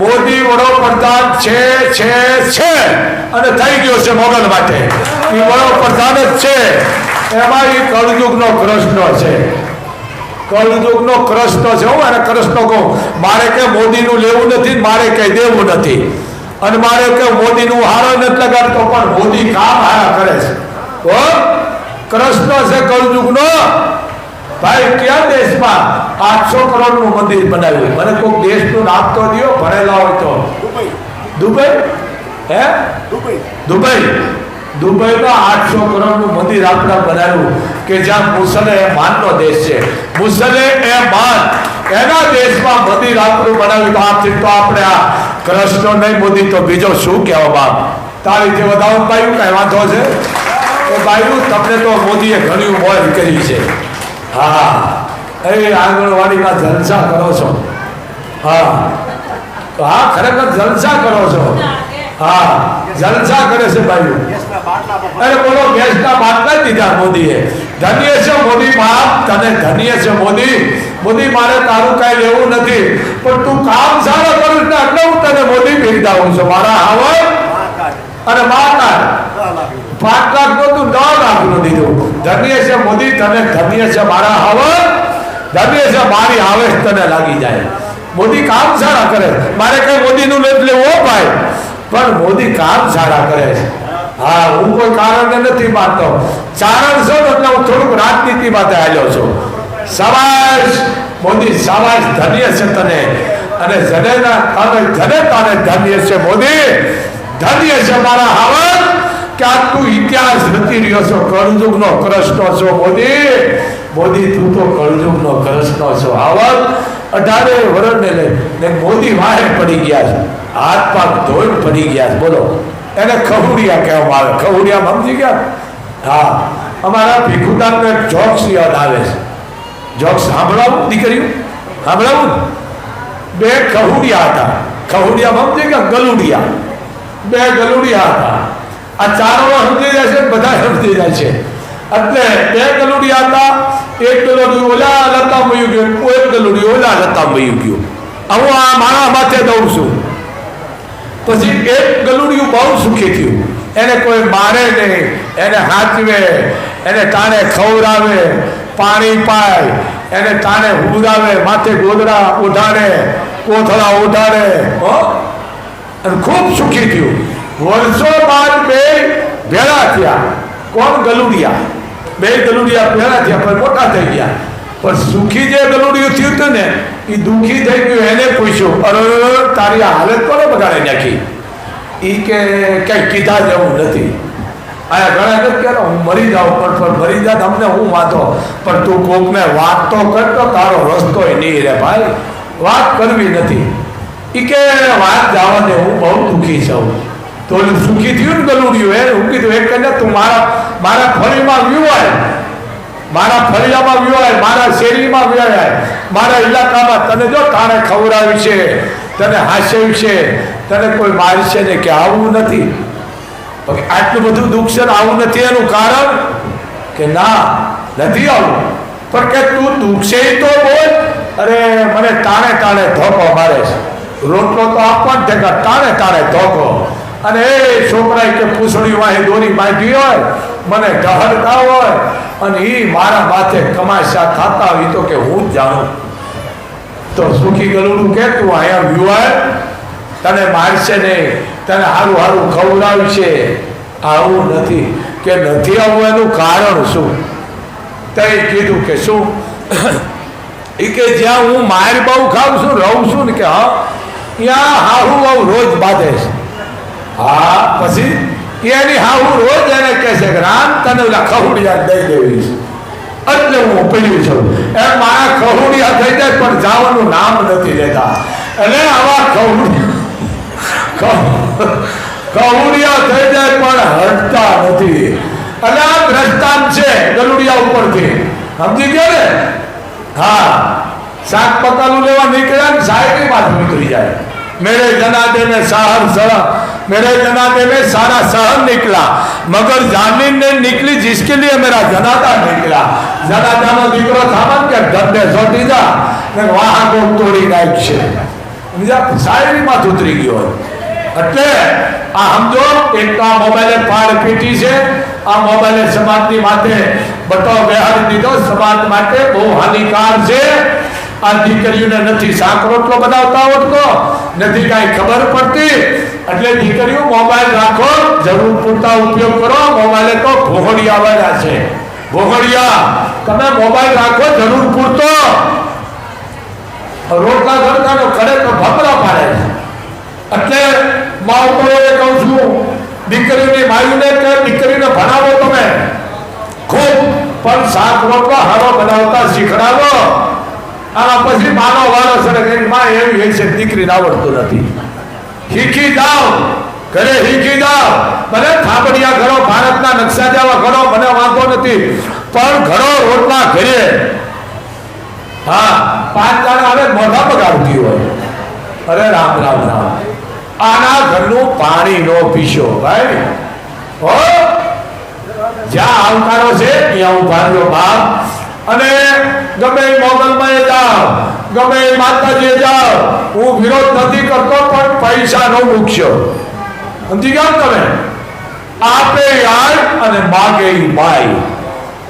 મોદી વડાપ્રધાન છે અને થઈ ગયો છે મોગલ માટે. એ વડાપ્રધાન જ છે. એમાં એ કળયુગનો કૃષ્ણ છે. કળયુગનો કૃષ્ણ છે. હું એને કૃષ્ણ કહું. મારે કે મોદીનું લેવું નથી, મારે કઈ દેવું નથી, અને મારે કે મોદીનું હારો નથી લગાડતો, પણ મોદી કામ હારા કરે છે. કૃષ્ણ છે કળયુગનો ભાઈ. ક્યાં દેશમાં 800 કરોડનું મંદિર બનાવ્યું? મને કોઈક દેશનું નામ તો દો, ભણેલા હોય તો. દુબઈ. હે? દુબઈમાં 800 કરોડનું મંદિર આપણે બનાવ્યું કે જ્યાં મુસલમાનનો દેશ છે. મુસલમાન એના દેશમાં મંદિર આપણું બનાવ્યું. આથી તો આપણે આ કૃષ્ણ નહીં મોદી તો બીજો શું કહેવા બાપ. તારી જે વધારો પાયું કઈ વાંધો છે તો બાયું તમને તો મોદીએ ઘણી મોજ કરી છે. હા, એ આંગણવાડીમાં જલસા કરો છો. હા, ખરેખર જલસા કરો છો. હા, જલસા કરે છે ભાઈ. અરે બોલો, ગેસના બાટલા દીધા મોદીએ. ધન્ય છે મોદી બાપ, તને ધન્ય છે મોદી. મોદી મારે તારું કઈ લેવું નથી, પણ તું કામ સારા કરું ને એટલે હું તને મોદી બિરદાવું છું. મારા આવક અને માતા 5 લાખ નો તું 10 લાખ નું દીધું. ધન્ય છે મોદી, તને ધન્ય છે મારા આવક, ધન્ય છે મારી આવક તને લાગી જાય. મોદી કામ સારા કરે. મારે કઈ મોદીનું નથી લેવું ભાઈ, પણ મોદી કામ સારા કરે છે. હા, હું કોઈ કારણને નથી માનતો. ચારણ છો એટલે હું થોડુંક રાજનીતિ માટે આવ્યો છું. શાબાશ મોદી, શાબાશ, ધન્ય છે તને. અને જને તાને ધન્ય છે મોદી, ધન્ય છે મારા હાવર કે આ તું ઇતિહાસ રચી રહ્યો છો. કળયુગનો કૃષ્ણ છો મોદી. મોદી તું તો કળયુગનો કૃષ્ણ છો. હાવર 18 વર્ષને લઈને મોદી વાહે પડી ગયા છે, હાથ પગ ધોઈને પડી ગયા છે. બોલો, એને ખહુડિયા કહેવામાં આવે. ખહુડિયા સમજી ગયા? હા, અમારા ભીખુદાનનો એક જોક્સ યાદ આવે છે. જોક્સ સાંભળાવું દીકરીઓ? સાંભળાવું ને? બે ખહુડિયા હતા. ખહુડિયા સમજે કે ગલુડિયા? બે ગલુડિયા હતા. આ ચારો સમજી જાય છે, બધા સમજી જાય છે. એટલે બે ગલુડિયા હતા. એક ગલુડિયું ઓલા લતા મયું ગયું, એક ગલુડિયું ઓલા લતા મયું ગયું. હું આ મારા માથે દઉં છું. પછી એક ગલુડિયું બહુ સુખી થયું. એને કોઈ મારે નહીં, એને હાચવે, એને તાણે ખવડાવે, પાણી પાય, એને તાણે હુરાવે, માથે ગોદડા ઓઢાડે, કોથળા ઓઢાડે, અને ખૂબ સુખી થયું. વર્ષો બાદ બે ભેળા થયા. કોણ? ગલુડિયા. બે ગલુડિયા ભેળા થયા, પણ મોટા થઈ ગયા. પણ સુખી જે ગલુડિયું થયું હતું ને, એ દુઃખી થઈ ગયું. એને પૂછ્યું, અરે તારી હાલત કોને બગાડી નાખી? એ કે કઈ કીધા જેવું નથી. આ ઘણા નથી કે હું મરી જાઉં, પણ મરી જાય અમને હું વાંધો, પણ તું કોકને વાત તો કરતો, તારો રસ્તો નહીં રે ભાઈ, વાત કરવી નથી. એ કે વાત જવા દે, હું બહુ દુઃખી છું. તો સુખી થયું ને ગલુડિયું, એ હું કીધું એક કને તું મારા ફળીમાં વ્યુવાય, મારા ફળિયામાં વ્યુવાય, મારા શેરીમાં વ્યુવાય, મારા ઇલાકામાં તને જો તારે ખવડાવ્યું છે, તને હાસ્યું છે, તને કોઈ મારશે ને કે આવું નથી. આટલું બધું દુઃખ છે ને આવું નથી. એનું કારણ કે ના નથી આવું, પણ કે તું દુઃખ છે તો બોલ. અરે મને તાણે તાણે ધોકો મારે છે. રોટલો તો આપવા જ ઠેકા, તાણે તાણે ધોકો. અને એ છોકરાએ કે પૂછડી વાહી દોરી બાંધી હોય, મને ઢહડતા હોય, અને એ મારા માથે કમાશા ખાતા હોય તો કે હું જ જાણું. તો સુખી ગલુડું કે તું અહીંયા વ્યુવાય, તને મારશે નહીં, તને સારું સારું ખવડાવશે. આવું નથી. કે નથી આવું એનું કારણ શું? તે કીધું કે શું? એ કે જ્યાં હું માર બહુ ખાઉં છું, રહું છું ને, કે હા ત્યાં હાહુ બહુ રોજ બાંધે છે. હા, પછી એની હાહુ રોજ એને કહે છે કે રામ તને ઓલા ખહુડિયા દઈ દેવી છે, એટલે હું પડ્યું છું. એમ મારા ખહુડિયા થઈ જાય પણ જવાનું નામ નથી લેતા. એટલે આવા ખહુડિયા થઈ જાય પણ હટતા નથી. અને આ દ્રષ્ટાંત છે ગલુડિયા ઉપરથી, સમજી ગયા ને? હા, શાક પકાલું લેવા નીકળ્યા ને સાહેબની માથે નીકળી જાય. मेरे जनादे में शहर सड़ा, मेरे जनादे में सारा शहर निकला, मगर जामीन ने निकली जिसके लिए मेरा जनादा निकला. जनादा नो दीकरो थामन के गड्ढे सोटी जा ने वहां को तोड़ी नाखशे. બીજા શાયરીમાં ઉતરી ગયો. એટલે આ સમજો, એક તો આ મોબાઈલે પાડ પીટી છે. આ મોબાઈલે સમાજની માથે બટો બેહાડી દીધો. સમાજ માટે બહુ હાનિકાર છે. આ દીકરીઓને નથી શાક રોટલો બનાવતા આવડતો, નથી કાંઈ ખબર પડતી. એટલે દીકરીઓ મોબાઈલ રાખો, જરૂર પૂરતા ઉપયોગ કરો. મોબાઈલે તો ભોગડિયા વાળા છે, ભોગડિયા. તમે મોબાઈલ રાખો જરૂર પૂરતો. રોટલા ઘરનો કરે તો ભમરા પાડે છે. એટલે માવતરોએ કહું છું, દીકરીની માયુને કે દીકરીને ભણાવો તમે ખૂબ, પણ શાક રોટલો હારો બનાવતા શીખડાવો. આમાં પછી માનો વાળો સડે માં એવી હોય છે દીકરીને આવડતું નથી. શીખી જાઓ, ઘરે શીખી જાઓ. ભલે થાબડિયા ઘરો, ભારતના નકશા જેવા ઘરો, મને વાંધો નથી, પણ ઘરો રોટલા ઘરે. હા, 5 જણા આવે મોઢા બગાડતી હોય. અરે રામ રામ રામ. આના ઘરનું પાણી નો પીશો ભાઈ. હો, જ્યાં આવકારો છે ત્યાં ઉભા રહ્યો બાપ. અને ગમે મોગલમાં જાઓ, ગમે માતાજી જાઓ, હું વિરોધ નથી કરતો, પણ પૈસા નો મૂકશો. સમજી ગયા તમે? આપે યાર અને માગે બાઈ.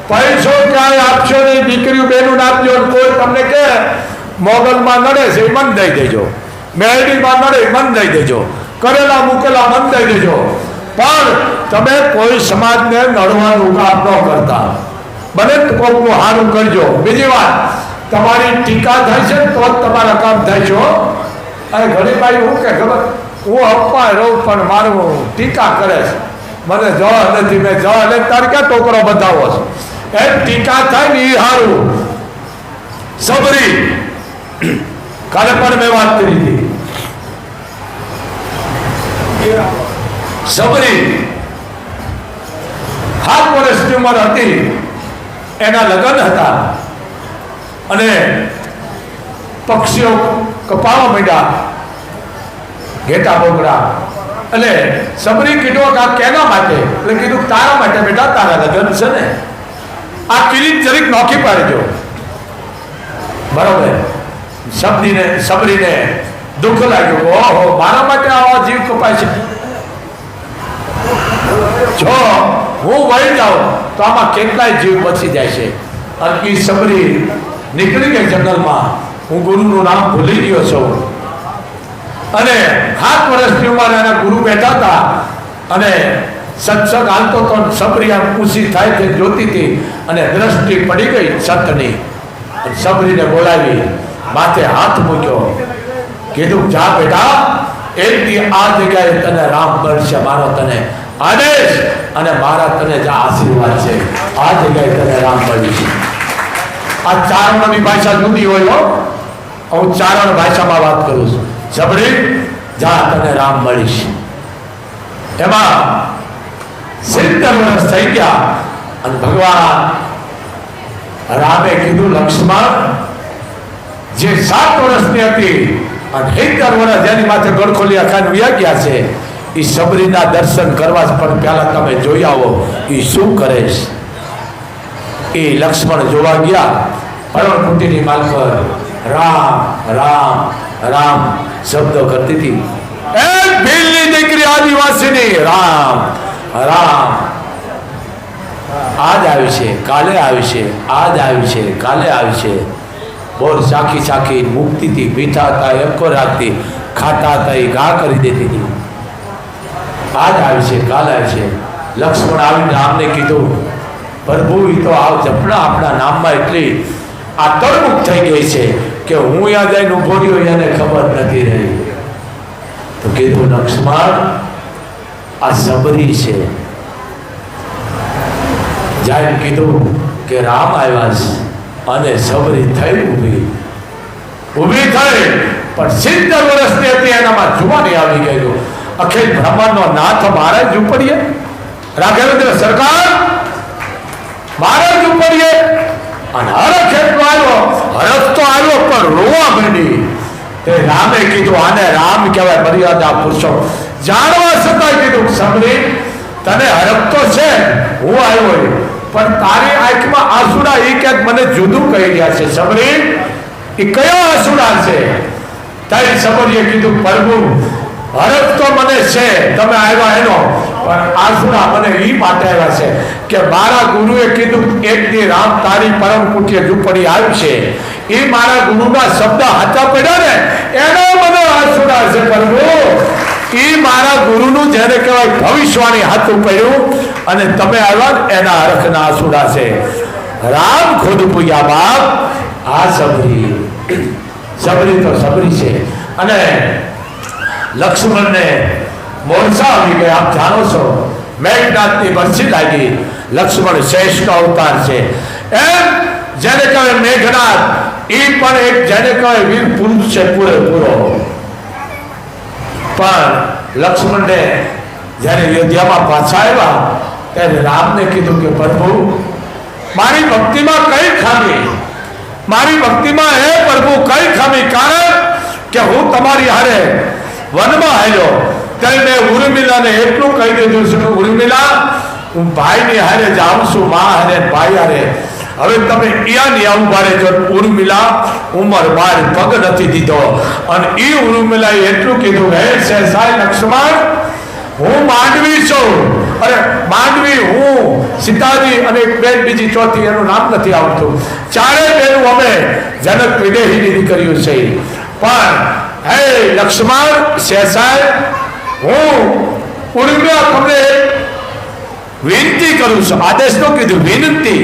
પૈસો ક્યાંય આપશો નહીં. દીકરીઓ બેનું આપજો. કોઈ તમને કે મોગલમાં નડે છે મન દઈ દેજો, મેરડીમાં નડે મન દઈ દેજો, કરેલા મૂકેલા મન દઈ દેજો. પણ તમે કોઈ સમાજને નડવાનું કામ ન કરતા. બને કોકનું હારું કરજો. બીજી વાત, તમારી ટીકા થાય છે તો જ તમારા કામ થાય છે. અને ઘણી ભાઈ હું કે ખબર, હું અપવા રહું પણ મારું ટીકા કરે છે, મને જવા નથી, મેં જવા નથી. તારે ક્યાં ટોકરો બતાવો છે? એમ ટીકા થાય ને એ હારું. સબરી કાલે પણ મેં વાત કરી હતી. સબરી 7 વર્ષ ઉંમર હતી, એના લગ્ન હતા અને પક્ષીઓ કપાવા માંડ્યા, ઘેટા બોકડા. એટલે સબરી કીધું કે આ કેના માટે? એટલે કીધું તારા માટે બેટા, તારા લગ્ન છે ને, આ કિરીટ જરીક નોખી પાડજો. બરોબર. સબરીને દુઃખ લાગ્યું, ઓહો મારા માટે આવા જીવ કપાય છે. જો હું વળી જાઉં તો આમાં કેટલાય જીવ બચી જાય છે. અને એ સબરી નીકળી ગઈ જંગલમાં. હું ગુરુનું નામ ભૂલી ગયો છું. અને 7 વર્ષની ઉંમરે એના ગુરુ બેઠા હતા અને સત્સંગ હાલતો તો સબરી આમ ઊંચી થાય તે જોતી હતી અને દ્રષ્ટિ પડી ગઈ સતની. સબરીને બોલાવી, માથે હાથ મૂક્યો, કીધું જા બેટા, એકથી આ જગ્યાએ તને રામ મળશે, મારો તને આદેશ અને મારા તને જે આશીર્વાદ છે, આ જગ્યાએ તને રામ મળી છે. આ ચારણની ભાષા જુદી હોય. હું ચારણ ભાષામાં વાત કરું છું. સબરી જા, તને રામ મળીશ. એમાં 70 વર્ષ થઈ ગયા અને ભગવાન રામે કીધું, લક્ષ્મણ, જે 7 વર્ષની હતી અને 70 વર્ષ જેની માથે ગળખોલિયા ખાન વ્યા ગયા છે, એ સબરીના દર્શન કરવા પણ પહેલા તમે જોઈ આવો એ શું કરે છે. એ લક્ષ્મણ જોવા ગયા. હરણકુટીની માલકર રામ રામ રામ શબ્દો કરતી હતી. એક ભીલની દીકરી આદિવાસીની રામ રામ, આજ આવી છે, કાલે આવી છે, આજ આવી છે, કાલે આવી છે. બોર ચાખી ચાખી મૂકતી હતી, મીઠા હતા એકો રાખતી, ખાતા હતા એ ઘા કરી દેતી હતી. આજ આવી છે, કાલે આવી છે. લક્ષ્મણ આવીને રામને કીધું, પ્રભુ એ તો આ જપણા આપણા નામમાં એટલી આ તરમુખ થઈ ગઈ છે કે હું ત્યાં જઈને ઉભો રહ્યો એને ખબર નથી રહી. તો કીધું, લક્ષ્મણ, આ સબરી છે. જાય કીધું કે રામ આવ્યા છે અને સબરી થઈ ઊભી થઈ પણ 70 વર્ષની હતી, એનામાં જુવાની આવી ગયેલું. અખિલ બ્રહ્માંડનો નાથ મારે જ ઉપડીએ, રાઘવેન્દ્ર સરકાર મારે જ ઉપડીએ. અને હરખ એટલો આવ્યો, હરખ તો આવ્યો પણ રોવા માંડી. તે રામે કીધું, આને રામ કહેવાય, મર્યાદા પુરુષો. જાણવા છતાં કીધું, સબરી તને હરખ તો છે, હું આવ્યો પણ તારી આંખમાં આંસુડા એ ક્યાંક મને જુદું કહી રહ્યા છે. સબરી, એ કયા આંસુડા છે? તારી સબરીએ કીધું, પ્રભુ હરખ તો મને છે તમે આવ્યા એનો, પણ આંસુડા મને એ માટે આવ્યા છે કે મારા ગુરુએ કીધું એકની રામ તારી પરમ કુટીએ ઝૂંપડી આવશે. એ મારા ગુરુના શબ્દ હાથા પડ્યા ને એના મને આંસુડા છે. પ્રભુ, એ મારા ગુરુનું જેને કહેવાય ભવિષ્યવાણી હાથું પડ્યું અને તમે આવ્યા એના હરખના આંસુડા છે. રામ ખુદ પૂયા બાપ. આ સબરી તો સબરી છે. અને લક્ષ્મણને મોરસા આવી ગયા. આપ જાણો છો, મેઘનાથની વર્ષી લાગી. લક્ષ્મણ શ્રેષ્ઠ અવતાર છે. એમ જેને કહેવાય મેઘનાથ, એ પણ એક જેને કહેવાય વીર પુરુષ છે પૂરેપૂરો. પણ લક્ષ્મણને જ્યારે અયોધ્યામાં પાછા આવ્યા ત્યારે રામને કીધું કે પ્રભુ, મારી ભક્તિમાં કઈ ખામી, મારી ભક્તિમાં હે પ્રભુ કઈ ખામી? કારણ કે હું તમારી હારે વનમાં આવ્યો ત્યારે મેં ઉર્મિલાને એટલું કહી દીધું છે કે ઉર્મિલા, હું ભાઈની હારે જાઉં છું, મા હારે ભાઈ હારે. હવે તમે ઈયાની આવું ભારે જો ઉર્મિલા ઉંમર બાર પગ નથી દીધો. અને એ ઉર્મિલાએ એટલું કીધું, હે સહેસાઈ લક્ષ્મણ, હું માંડવી છું. અરે માંડવી હું, સીતાજી અને એક બેન બીજી ચોથી, એનું નામ નથી આવતું. ચારે બેનું અમે જનક વિદેહીની દીકરીઓ છે. પણ હે લક્ષ્મણ, સહેસાઈ, હું ઉર્મિલા તમને વિનંતી કરું છું. આદેશ તો કીધું, વિનંતી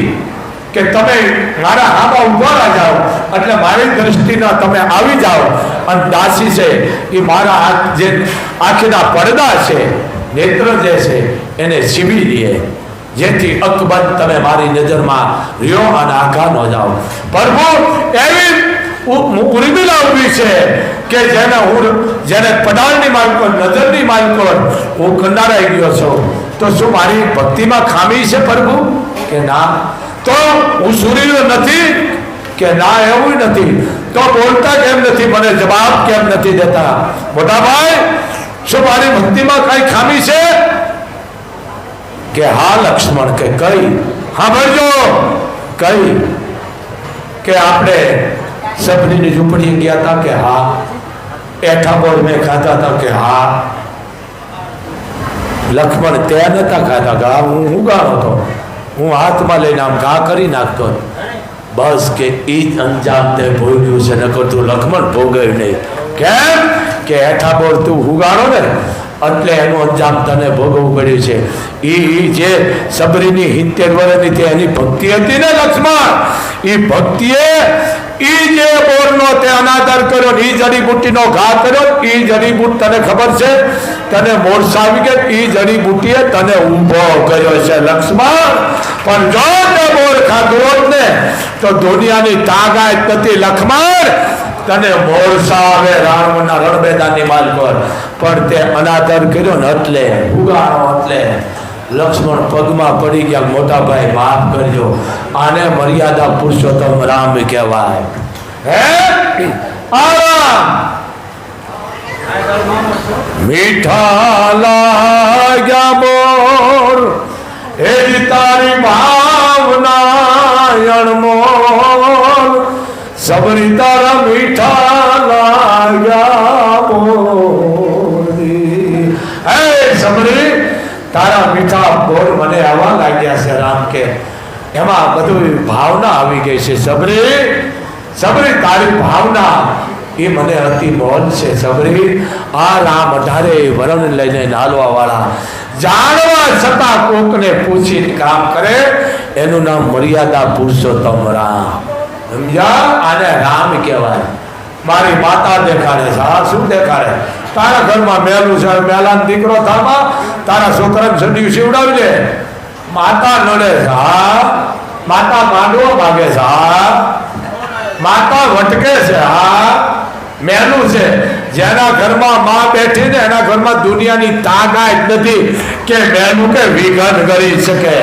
કે તમે મારા હાથમાં ઉભા જાઓ એટલે મારી દ્રષ્ટિના તમે આવી જાઓ. અને દાસી છે એ મારા જે આંખના પડદા છે, નેત્ર જે છે એને સીવી દે, જેથી અકબંધ તમે મારી નજરમાં રહ્યો અને આઘા ન જાઓ. પ્રભુ, એવી ઉર્મિલા ઉભી છે કે જેને પડાળની માલકો, નજરની માલકો હું કંડારાઈ ગયો છું. તો શું મારી ભક્તિમાં ખામી છે પ્રભુ? કે ના. તો હું સુરીલો નથી કે ના, એવું નથી. તો બોલતા કેમ નથી, મને જવાબ કેમ નથી દેતા? મોટા ભાઈ, શું મારી ભક્તિમાં કઈ ખામી છે? કે હા લક્ષ્મણ, કે કઈ? સાંભળજો, કઈ? કે આપણે સબરીની ઝૂંપડી ગયા હતા, કે હા. એઠા બોર મેં ખાતા હતા, કે હા. લક્ષ્મણ તે નતા ખાતા, ઘા હું ગાણો હતો, હું હાથમાં લઈને આમ ઘા કરી નાખતો. બસ કે ઈ જ અંજામ તે ભોગ્યું છે, નકર તું લક્ષ્મણ ભોગવ્યું નહીં. કેમ? કે હેઠા બોર તું હુગાડો ને એટલે એનું અંજામ તને ભોગવવું પડ્યું છે. ઈ જે સબરીની 70 વર્ષની તે એની ભક્તિ હતી ને લક્ષ્મણ, ઈ ભક્તિએ ઈ જે બોરનો તે અનાદર કર્યો, ઈ જડીબુટ્ટીનો ઘા કર્યો. ઈ જડીબુટ્ટી તને ખબર છે, તને મોરસા આવી ગઈ, ઈ જડીબુટ્ટીએ તને ઊભો કર્યો છે લક્ષ્મણ. પણ જો તે બોર ખાધો હોત ને તો દુનિયાની તાકાત નથી લક્ષ્મણ. તને મોરસા આવે રાવણના રણબેદાની માલ પર, પણ તે અનાદર કર્યો ને એટલે ઉગાડો, એટલે લક્ષ્મણ પગમાં પડી ગયા. મોટા ભાઈ માફ કરજો, આને મર્યાદા પુરુષોત્તમ રામ કહેવાય. હે આરામ મીઠા લાગ્યા બોર, એ તારી ભાવના અણમોલ, સબરી તારા મીઠા લાગ્યા બોર. હે સબરી, તારા મીઠા બોર મને આવા લાગ્યા છે રામ, કે એમાં બધું ભાવના આવી ગઈ છે. સબરી, સબરી તારી ભાવના એ મને અતિ મોલ છે. સબરી, આ રામ 18 વરણ લઈને નાલવા વાળા, જાણવા છતાં કોકને પૂછીને કામ કરે, એનું નામ મર્યાદા પુરુષોત્તમ રામ. સમજ્યા? આને રામ કહેવાય. મારી માતા દેખાડે છે. આ શું દેખાડે? તારા ઘરમાં મેલું છે, મેલાનો દીકરો થામાં તારા છોકરાને સડી શીવડાવી લે. માતા નડે છે. હા, માતા માંડવો માગે છે. હા, માતા વટકે છે. હા, મેલું છે. જેના ઘરમાં માં બેઠી ને એના ઘરમાં દુનિયાની તાકાત નથી કે મેલું કે વિઘન કરી શકે.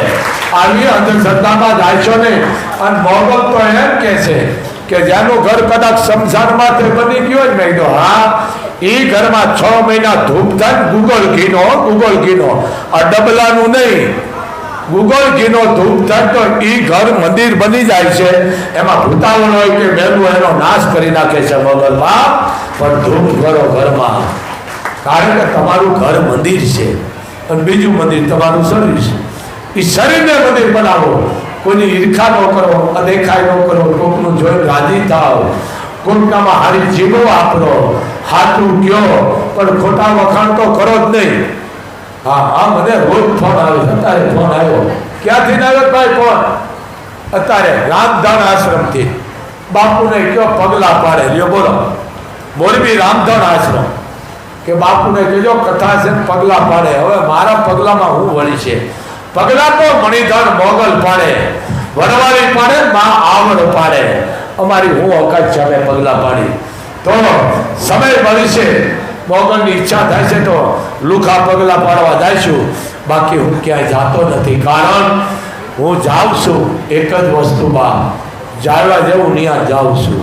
આવી અંધશ્રદ્ધામાં જાય છો નહીં. અને મોગલ તો એમ કે છે કે જેનું ઘર કદાચ શમશાનમાં તે બની ગયો મેં કીધું હા, એ ઘરમાં 6 મહિના ધૂપ થાય ગુગલ ઘીનો, ગુગલ ઘીનો, આ ડબલાનું નહીં, ગુગલ ઘીનો ધૂપ થાય તો એ ઘર મંદિર બની જાય છે. એમાં ભૂતાવળ હોય કે મેલું એનો નાશ કરી નાખે છે મોગલમાં. પણ ધૂપ કરો ઘરમાં, કારણ કે તમારું ઘર મંદિર છે અને બીજું મંદિર તમારું શરીર છે. એ શરીરને મંદિર બનાવો. કોઈની ઈર્ખા ન કરો, અદેખાઈ ન કરો, કોકનું જોઈને રાજી થાવ, કોકનામાં હારી જીવો વાપરો, હાથું કયો, પણ ખોટા વખાણ તો કરો જ નહીં. હા હા, મને રોજ ફોન આવે. અત્યારે ફોન આવ્યો. ક્યાંથી આવ્યો ભાઈ ફોન? અત્યારે રામધન આશ્રમથી. બાપુને કયો પગલા પાડે લ્યો, બોલો. મોરબી રામધન આશ્રમ કે બાપુને કહેજો કથા છે પગલા પાડે. હવે મારા પગલામાં હું વળી છે? પગલા તો મણિધર મોગલ પાડે, વરવાળી પાડે, માં આવડ પાડે. અમારી હું અવકાશ છે અમે પગલા પાડી. તો સમય મળી છે, મોગલની ઈચ્છા થાય છે તો લુખા પગલા પાડવા જઈશું. બાકી હું ક્યાંય જાતો નથી, કારણ હું જાઉં છું એક જ વસ્તુમાં, જાળવા જેવું ત્યાં જાઉં છું.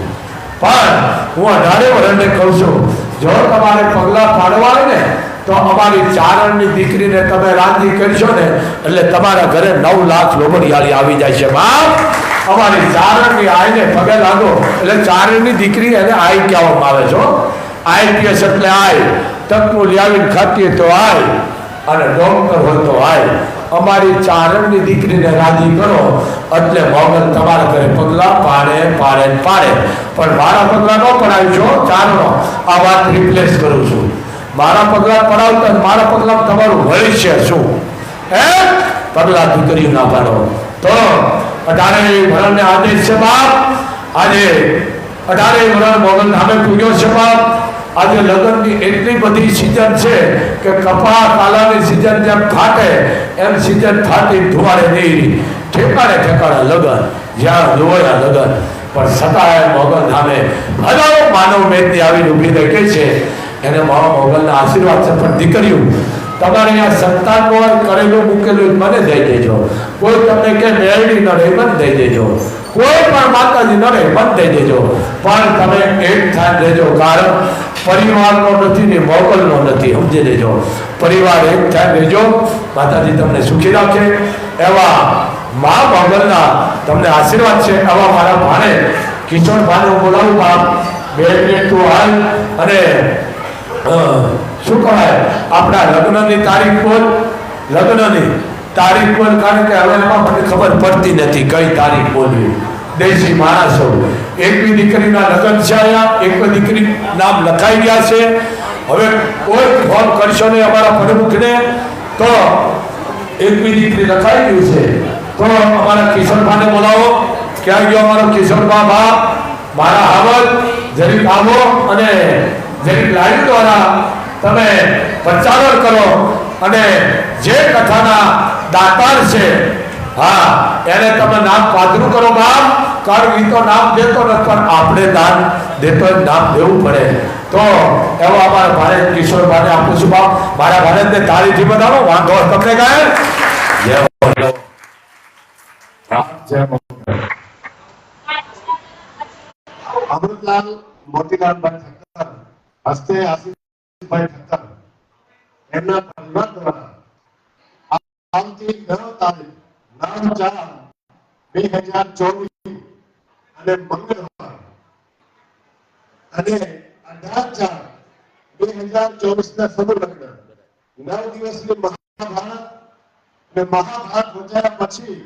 પણ હું 18 વર્ષને કહું છું, જો તમારે પગલા પાડવા હોય ને તો અમારી ચારણની દીકરીને તમે રાજી કરશો ને એટલે તમારા ઘરે 9 લાખ લોબડિયાળી આવી જાય છે. બાપ, અમારી ચારણની આઈને પગે લાગો એટલે ચારણની દીકરી એને આઈ કહેવામાં આવે છે. IPS એટલે આય, તકનું લાવીને ખાતી તો આય, અને ડોક્ટર હોય તો આય. અમારી ચારણની દીકરીને રાજી કરો એટલે મોગલ તમારા ઘરે પગલા પાડે પાડે પાડે. પણ મારા પગલા ન પડાવી છો ચારણો, આ વાત રિપ્લેસ કરું છું. મારા પગલા પડાવતા મારા પગલા તમારું ભવિષ્ય શું? હે, પગલા દીકરીઓ ના પાડો તો 18 વર્ષને આદેશ છે બાપ. આજે 18 વર્ષ મોગલ નામે પૂજ્યો છે બાપ. આજે લગ્નની એટલી બધી સિઝન છે કે કપા કાલાની સિઝન જેમ ફાટે એમ સિઝન ફાટી ધુવાડે નહીં. ઠેકાણે ઠેકાણે લગ્ન, જ્યાં જોયા લગ્ન. પણ છતાંય મોગલ નામે હજારો માનવ મેદની આવીને ઊભી રહી ગઈ છે. એને મારા મોગલના આશીર્વાદ છે. પણ દીકરીઓ તમારે અહીંયા સંતાન હોય કરેલું મૂકેલું મને દઈ દેજો. કોઈ તમને કે મેળવી ન રહે મને દઈ દેજો. કોઈ પણ માતાજી ન રહે મને દઈ દેજો. પણ તમે એક થાન દેજો, કારણ પરિવારનો નથી ને મોગલનો નથી, સમજી લેજો. પરિવાર એક થાન દેજો. માતાજી તમને સુખી રાખે. એવા મા મોગલના તમને આશીર્વાદ છે. એવા મારા ભાણે કિશોર ભાને બોલાવું. બાપ બે મિનિટ તું હાલ અને શું કહેવાય આપણા લગ્નની તારીખ બોલ. લગ્નની તારીખ બોલ, કારણ કે હવે એમાં મને ખબર પડતી નથી કઈ તારીખ બોલવી. દેશી માણસો એકવી દીકરીના લગ્ન છે અહીંયા, એકવી દીકરી નામ લખાઈ ગયા છે. હવે કોઈ ફોન કરશો ને અમારા પ્રમુખને તો એકવી દીકરી લખાઈ ગયું છે તો અમારા કિશોરભાને બોલાવો. ક્યાં ગયો અમારો કિશોરભા? બા મારા આવત જરીક આવો અને જરીક લાઈવ દ્વારા તમે પ્રચાર કરો અને જે કથાના દાતાર છે હા એને તમે નામ પાદરું કરો બાપ. કારણ એ તો નામ દેતો નથી પણ આપણે દાન દેતો નામ દેવું પડે. તો એવો અમારા ભારત કિશોરભાને આપું છું બાપ. મારા ભારતને તાળીથી બતાવો. વાંધો તમને કહે જય અમૃતલાલ મોતીલાલભાઈ ઠક્કર હસ્તે આશીષભાઈ ઠક્કર એમના પરિવાર દ્વારા આવતી 9 તારીખ 9/4/2024 અને મંગળવાર અને 18/4/2024 ના સમૂહ લગ્ન 9 દિવસની મહાભારત અને મહાભારત વચાયા પછી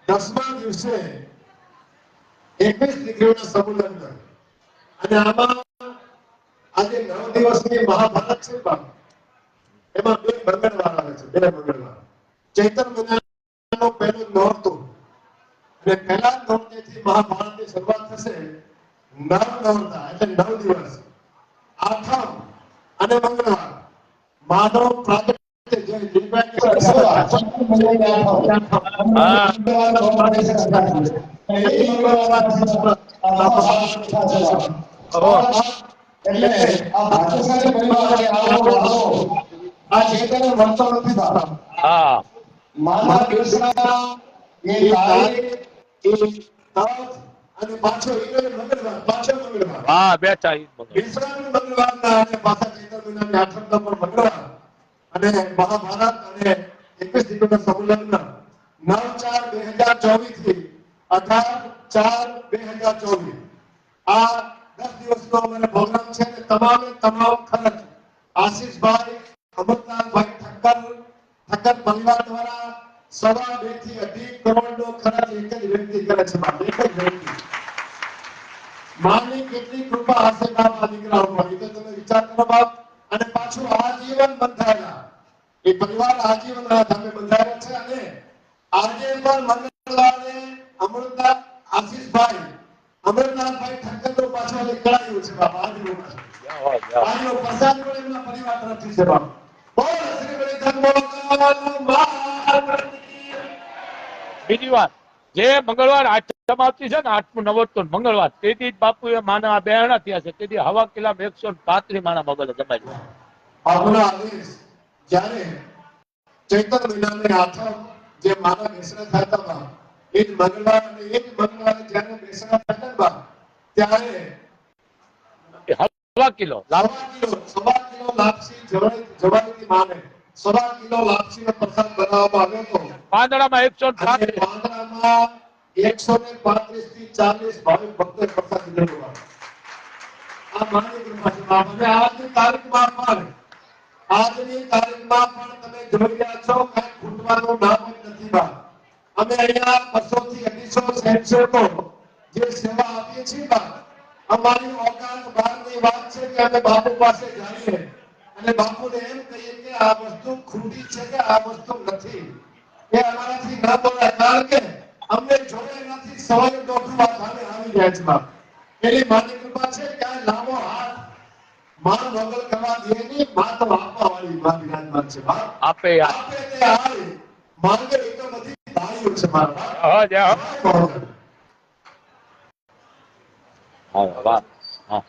10મા દિવસે 21 દીકરીઓના સમૂહ લગ્ન. અને આમાં આજે 9 દિવસની મહાભારત છે એમાં 2 મંગળવાર આવે છે. 2 મંગળવાર ચૈત્ર મહિનાનો પહેલો નોરતું અને પહેલા નોરતેથી મહાભારતની શરૂઆત થશે. 9 નોરતા એટલે 9 દિવસ. આઠમ અને મંગળવાર માધવ પ્રાગટ્ય જે નિર્માણ અને મહાભારત અને 21 દીકરીઓના સમૂહ લગ્ન 9/4/2024 થી 18/4/2024 આ 10 દિવસનો અમારો પ્રોગ્રામ છે. તમામ ખર્ચ આશીષભાઈ અમૃતલાલભાઈ ઠક્કર પરિવાર દ્વારા 2.5 થી 2.5 કરોડનો ખર્ચ એક જ વ્યક્તિ કરે છે. એક જ વ્યક્તિ. માની કેટલી કૃપા હશે બાપ આ દીકરા ઉપર, એ તો તમે વિચાર કરો બાપ. અને પાછું આજીવન બંધાયેલા એ પરિવાર આજીવન ધામે બંધાયેલા છે. અને આજે પણ મંગળવારે અમૃતલાલ આશીષભાઈ અમરનાથભાઈ ઠક્કરનો પાછો નીકળાયું છે બાપ. આજનો પ્રસાદ પણ એમના પરિવાર તરફથી છે બાપ. બોલ શ્રી વૈદ્યનાથ બીજી વાત જે મંગળવાર આઠમ આવતી છે ને 8મું નવોત્તર મંગળવાર તેથી જ બાપુએ માના બેહણા થયા છે. તેથી હવા કિલા 135 માના મગલે જમાઈ બાપુના આદેશ જ્યારે ચૈત્ર મહિનાની આઠમ જે માના બેસણા થતા હતા એ જ મંગળવાર અને એ જ મંગળવારે જ્યારે બેસણા થતા હતા ત્યારે સવા કિલો લાપસી જવાઈની માને 1.25 કિલો લાપસીનો પ્રસાદ બનાવવામાં આવ્યો હતો. પાંદડામાં 135 પાંદડામાં 135 થી 40 ભાવિક ભક્તોએ પ્રસાદ લીધો. આ માની કૃપા છે બાપ. અને આજની તારીખમાં પણ તમે જોઈ રહ્યા છો કઈ ખૂટવાનું નામ જ નથી બાપ. અમે અહીંયા 200 થી 250 સ્વયંસેવકો જે સેવા આપીએ છીએ બાપ, અમારી ઓકાત બહારની વાત છે કે અમે બાપુ પાસે જઈએ અને બાપુને એમ કહીએ કે આ વસ્તુ ખૂટી છે કે આ વસ્તુ નથી એ અમારાથી ના બોલાય. કારણ કે અમને જોડે નથી સવારે ડોકું વાત આવી જાય છે બાપ. એની માની કૃપા છે કે આ લાંબો હાથ માં મોગલ કરવા દે નહીં, માં તો આપવા વાળી માં વિરાજમાન છે બાપ. આપે તે આવી માંગે એ તો બધી ભાઈઓ છે મારા બાપ. વાહ.